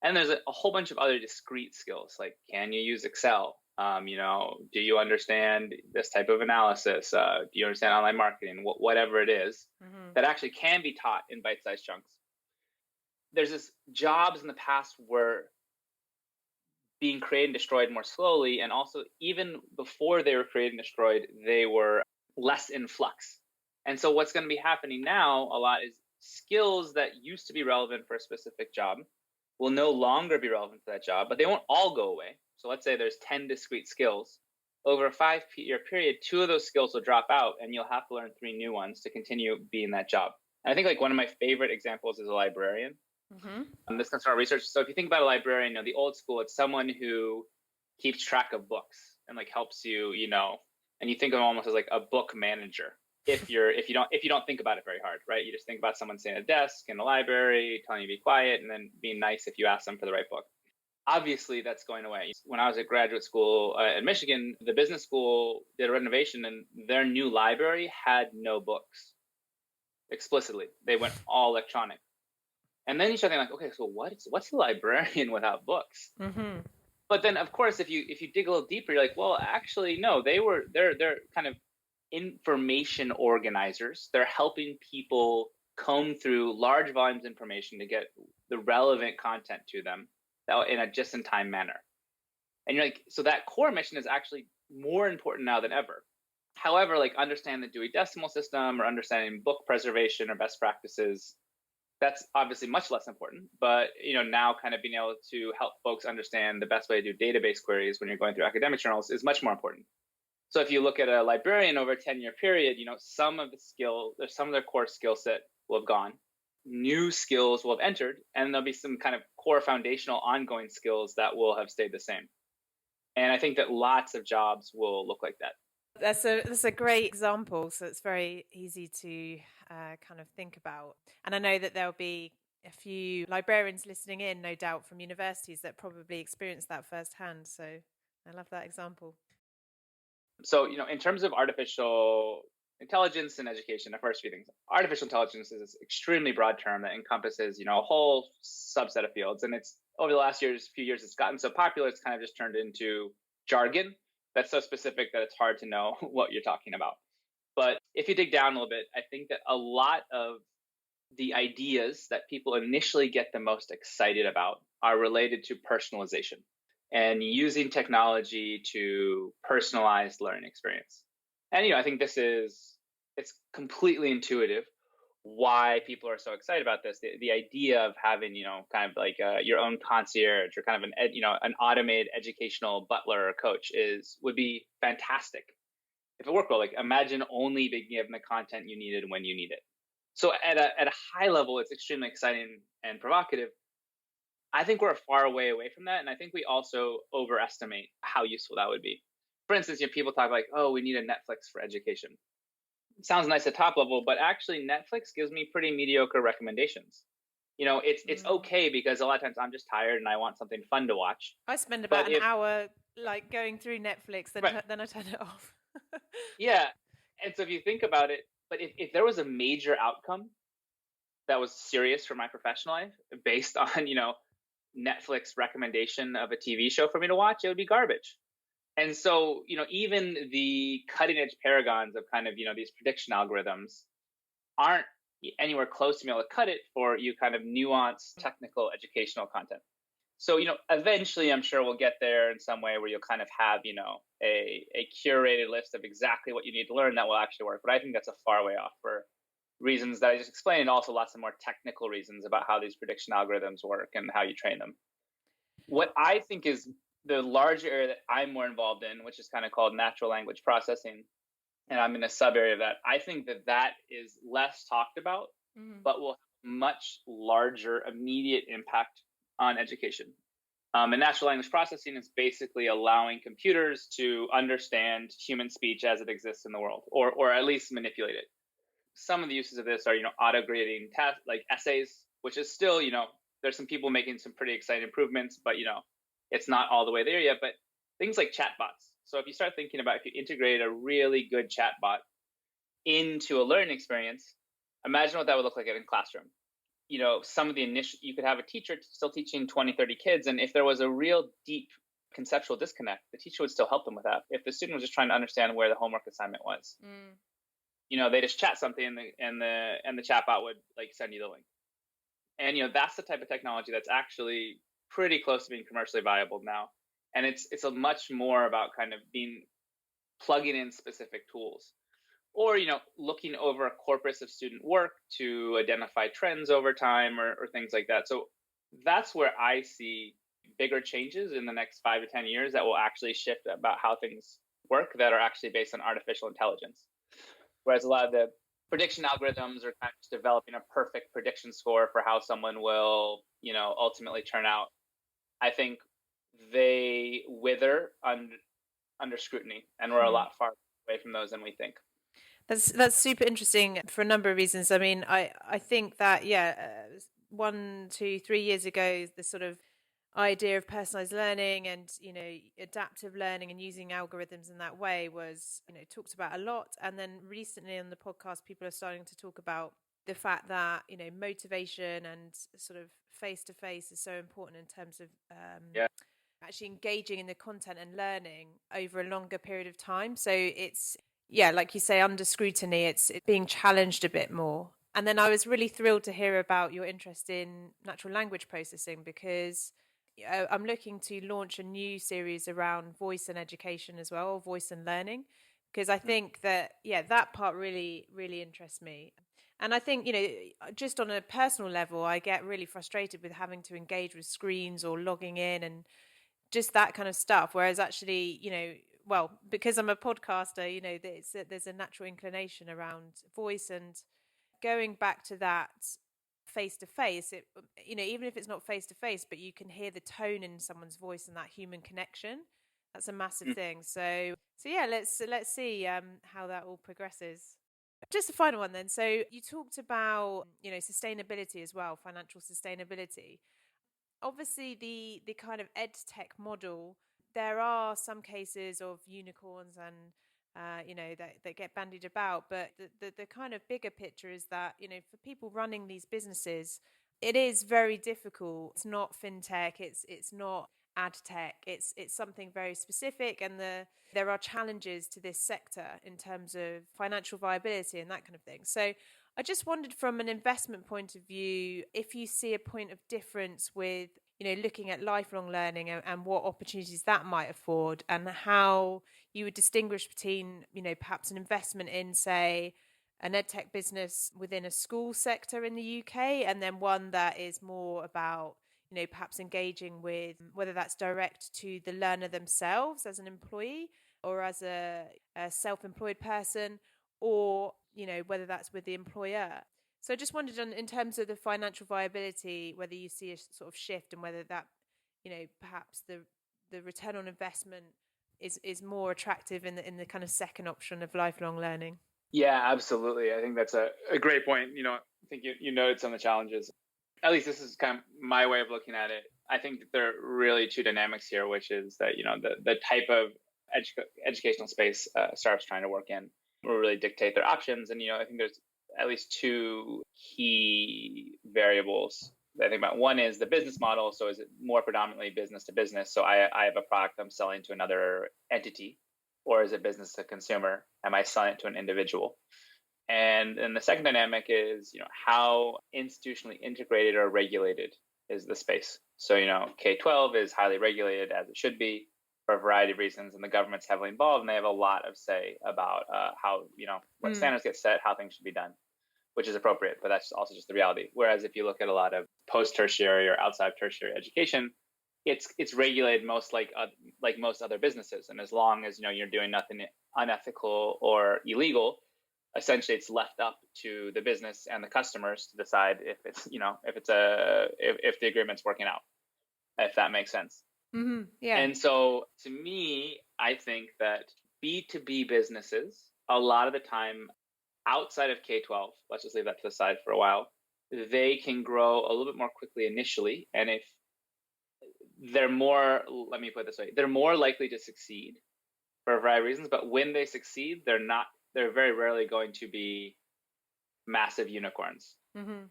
And there's a whole bunch of other discrete skills, like can you use Excel? Do you understand this type of analysis? Do you understand online marketing? Whatever it is, that actually can be taught in bite-sized chunks. There's this jobs in the past were being created and destroyed more slowly, and also even before they were created and destroyed, they were less in flux. And so what's going to be happening now a lot is skills that used to be relevant for a specific job will no longer be relevant for that job, but they won't all go away. So let's say there's 10 discrete skills. Over a 5-year period, 2 of those skills will drop out and you'll have to learn 3 new ones to continue being that job. And I think like one of my favorite examples is a librarian. This comes from our research. So if you think about a librarian, the old school, it's someone who keeps track of books and like helps you, and you think of them almost as like a book manager. If you don't think about it very hard, right? You just think about someone sitting at a desk in the library, telling you to be quiet, and then being nice if you ask them for the right book. Obviously, that's going away. When I was at graduate school at Michigan, the business school did a renovation, and their new library had no books. Explicitly, they went all electronic. And then you start thinking, like, okay, so what's a librarian without books? But then, of course, if you dig a little deeper, you're like, well, actually, no, they're kind of information organizers. They're helping people comb through large volumes of information to get the relevant content to them in a just-in-time manner. And you're like, so that core mission is actually more important now than ever. However, like understand the Dewey Decimal System or understanding book preservation or best practices, that's obviously much less important. But now kind of being able to help folks understand the best way to do database queries when you're going through academic journals is much more important. So if you look at a librarian over a 10-year period, some of their core skill set will have gone. New skills will have entered, and there'll be some kind of core foundational ongoing skills that will have stayed the same. And I think that lots of jobs will look like that. That's a great example. So it's very easy to kind of think about. And I know that there'll be a few librarians listening in, no doubt, from universities that probably experienced that firsthand. So I love that example. So, in terms of artificial intelligence in education, the first few things. Artificial intelligence is this extremely broad term that encompasses, a whole subset of fields. And it's over the last few years, it's gotten so popular, it's kind of just turned into jargon that's so specific that it's hard to know what you're talking about. But if you dig down a little bit, I think that a lot of the ideas that people initially get the most excited about are related to personalization and using technology to personalize learning experience. And, I think it's completely intuitive why people are so excited about this. The idea of having, kind of like your own concierge or kind of an automated educational butler or coach would be fantastic if it worked well. Like imagine only being given the content you needed when you need it. So at a high level, it's extremely exciting and provocative. I think we're far away from that. And I think we also overestimate how useful that would be. For instance, people talk like, oh, we need a Netflix for education. It sounds nice at top level, but actually Netflix gives me pretty mediocre recommendations. It's okay because a lot of times I'm just tired and I want something fun to watch. I spend about an hour like going through Netflix, then I turn it off. Yeah. And so if you think about it, but if there was a major outcome that was serious for my professional life based on, Netflix recommendation of a TV show for me to watch, it would be garbage. And so, even the cutting edge paragons of kind of, these prediction algorithms aren't anywhere close to being able to cut it for you kind of nuanced technical educational content. So, eventually I'm sure we'll get there in some way where you'll kind of have, a curated list of exactly what you need to learn that will actually work. But I think that's a far way off for reasons that I just explained, and also lots of more technical reasons about how these prediction algorithms work and how you train them. What I think is the larger area that I'm more involved in, which is kind of called natural language processing, and I'm in a sub area of that, I think that is less talked about, but will have much larger immediate impact on education. And natural language processing is basically allowing computers to understand human speech as it exists in the world, or at least manipulate it. Some of the uses of this are, auto-grading tests like essays, which is still, there's some people making some pretty exciting improvements, but, it's not all the way there yet. But things like chatbots. So if you start thinking about if you integrate a really good chatbot into a learning experience, imagine what that would look like in a classroom. Some of the initial, you could have a teacher still teaching 20, 30 kids. And if there was a real deep conceptual disconnect, the teacher would still help them with that. If the student was just trying to understand where the homework assignment was, they just chat something and the chatbot would like send you the link. And, that's the type of technology that's actually pretty close to being commercially viable now. And it's a much more about kind of plugging in specific tools or, looking over a corpus of student work to identify trends over time or things like that. So that's where I see bigger changes in the next 5 to 10 years that will actually shift about how things work, that are actually based on artificial intelligence. Whereas a lot of the prediction algorithms are kind of just developing a perfect prediction score for how someone will, ultimately turn out. I think they wither under scrutiny, and we're a lot far away from those than we think. That's super interesting for a number of reasons. I mean, I think that 1, 2, 3 years ago, the sort of idea of personalized learning and adaptive learning and using algorithms in that way was talked about a lot. And then recently on the podcast, people are starting to talk about the fact that motivation and sort of face to face is so important in terms of actually engaging in the content and learning over a longer period of time. So it's like you say, under scrutiny, it's being challenged a bit more. And then I was really thrilled to hear about your interest in natural language processing, because I'm looking to launch a new series around voice and education as well, or voice and learning, because I think that, that part really, really interests me. And I think, just on a personal level, I get really frustrated with having to engage with screens or logging in and just that kind of stuff. Whereas actually, because I'm a podcaster, there's a natural inclination around voice, and going back to that face to face, even if it's not face to face, but you can hear the tone in someone's voice and that human connection. That's a massive thing. So let's see how that all progresses. Just a final one then. So you talked about sustainability as well, financial sustainability. Obviously, the kind of EdTech model, there are some cases of unicorns and that get bandied about, but the kind of bigger picture is that for people running these businesses, it is very difficult. It's not fintech, it's not ad tech, it's something very specific, and there are challenges to this sector in terms of financial viability and that kind of thing. So I just wondered, from an investment point of view, if you see a point of difference with looking at lifelong learning and what opportunities that might afford, and how you would distinguish between perhaps an investment in, say, an edtech business within a school sector in the UK, and then one that is more about perhaps engaging with, whether that's direct to the learner themselves as an employee or as a self-employed person, or whether that's with the employer. So I just wondered, in terms of the financial viability, whether you see a sort of shift, and whether that perhaps the return on investment is more attractive in the kind of second option of lifelong learning. Yeah, absolutely. I think that's a great point. I think you noted some of the challenges. At least this is kind of my way of looking at it. I think that there are really two dynamics here, which is that the type of educational space startups trying to work in will really dictate their options. And I think there's at least two key variables that I think about. One is the business model. So is it more predominantly business to business? So I have a product I'm selling to another entity, or is it business to consumer? Am I selling it to an individual? And then the second dynamic is, how institutionally integrated or regulated is the space? So, K-12 is highly regulated, as it should be, for a variety of reasons, and the government's heavily involved, and they have a lot of say about how, what standards get set, how things should be done, which is appropriate, but that's also just the reality. Whereas if you look at a lot of post-tertiary or outside of tertiary education, it's regulated most like most other businesses, and as long as you're doing nothing unethical or illegal, essentially it's left up to the business and the customers to decide if it's if the agreement's working out, if that makes sense. Mm-hmm. Yeah. And so to me, I think that B2B businesses, a lot of the time outside of K-12, let's just leave that to the side for a while, they can grow a little bit more quickly initially. And if they're more, let me put it this way, they're more likely to succeed for a variety of reasons. But when they succeed, they're very rarely going to be massive unicorns. Mm-hmm.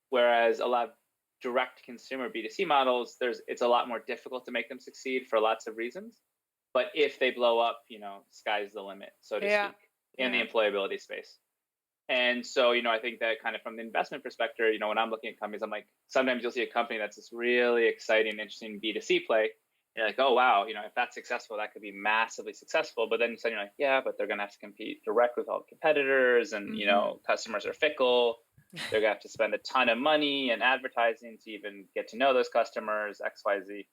Whereas a lot of direct consumer B2C models, it's a lot more difficult to make them succeed for lots of reasons. But if they blow up, sky's the limit, so to speak, in the employability space. And so, I think that kind of from the investment perspective, when I'm looking at companies, I'm like, sometimes you'll see a company that's this really exciting, interesting B2C play. You're like, oh, wow, if that's successful, that could be massively successful. But then suddenly you're like, yeah, but they're going to have to compete direct with all the competitors, and, customers are fickle. They're going to have to spend a ton of money and advertising to even get to know those customers, XYZ.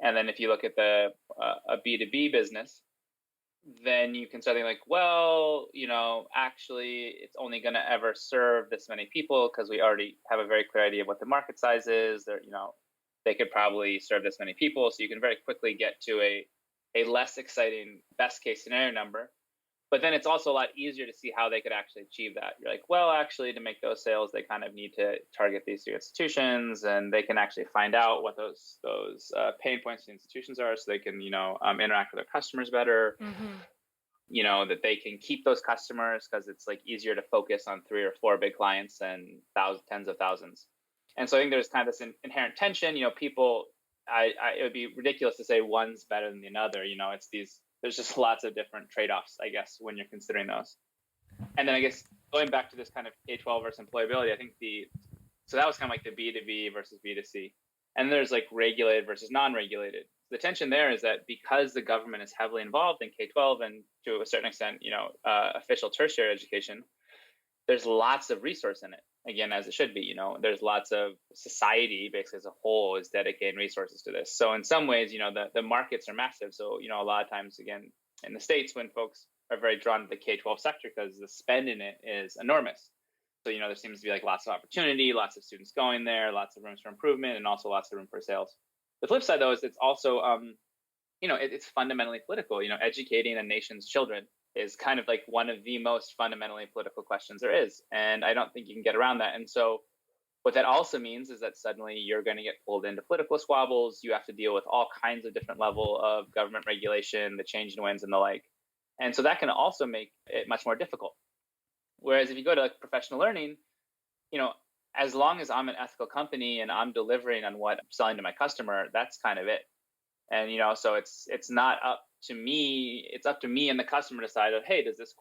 And then if you look at a B2B business, then you can start thinking like, well, actually it's only going to ever serve this many people because we already have a very clear idea of what the market size is. They could probably serve this many people. So you can very quickly get to a less exciting best case scenario number. But then it's also a lot easier to see how they could actually achieve that. You're like, well, actually, to make those sales, they kind of need to target these two institutions, and they can actually find out what those pain points the institutions are, so they can, interact with their customers better. Mm-hmm. That they can keep those customers because it's like easier to focus on 3 or 4 big clients than tens of thousands. And so I think there's kind of this inherent tension. People, it would be ridiculous to say one's better than the other. There's just lots of different trade-offs, I guess, when you're considering those. And then I guess going back to this kind of K-12 versus employability, I think so that was kind of like the B2B versus B2C. And there's like regulated versus non-regulated. The tension there is that because the government is heavily involved in K-12 and to a certain extent, official tertiary education, there's lots of resource in it, again, as it should be. There's lots of society, basically as a whole, is dedicating resources to this. So in some ways, the markets are massive. So, a lot of times, again, in the States, when folks are very drawn to the K-12 sector because the spend in it is enormous. So, there seems to be like lots of opportunity, lots of students going there, lots of rooms for improvement, and also lots of room for sales. The flip side, though, is it's also, it's fundamentally political. Educating a nation's children is kind of like one of the most fundamentally political questions there is. And I don't think you can get around that. And so what that also means is that suddenly you're going to get pulled into political squabbles. You have to deal with all kinds of different level of government regulation, the changing winds and the like. And so that can also make it much more difficult. Whereas if you go to like professional learning, as long as I'm an ethical company and I'm delivering on what I'm selling to my customer, that's kind of it. And, so it's not up to me. It's up to me and the customer to decide, hey, does this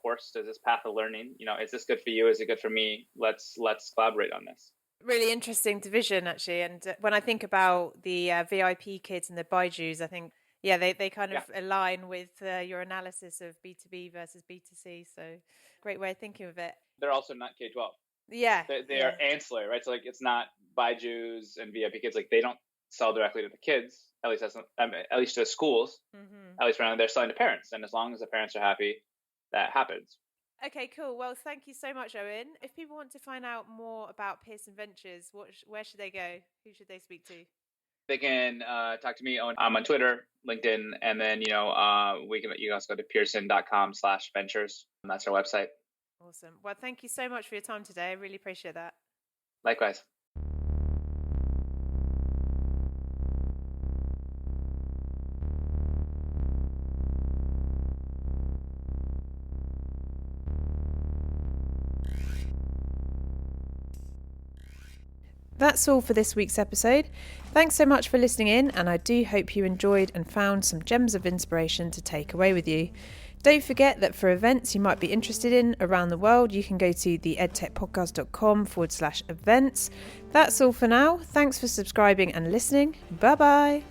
path of learning, is this good for you? Is it good for me? Let's collaborate on this. Really interesting division, actually. And when I think about the VIP kids and the Baijus, I think, they kind of align with your analysis of B2B versus B2C. So great way of thinking of it. They're also not K-12. Yeah. They are ancillary, right? So like it's not Baijus and VIP kids. Like they don't sell directly to the kids. At least to the schools, mm-hmm. At least right now they're selling to parents. And as long as the parents are happy, that happens. Okay, cool. Well, thank you so much, Owen. If people want to find out more about Pearson Ventures, where should they go? Who should they speak to? They can talk to me. I'm on Twitter, LinkedIn, and then, you can also go to pearson.com/ventures. That's our website. Awesome. Well, thank you so much for your time today. I really appreciate that. Likewise. That's all for this week's episode. Thanks so much for listening in, and I do hope you enjoyed and found some gems of inspiration to take away with you. Don't forget that for events you might be interested in around the world, you can go to the edtechpodcast.com/events. That's all for now. Thanks for subscribing and listening. Bye bye.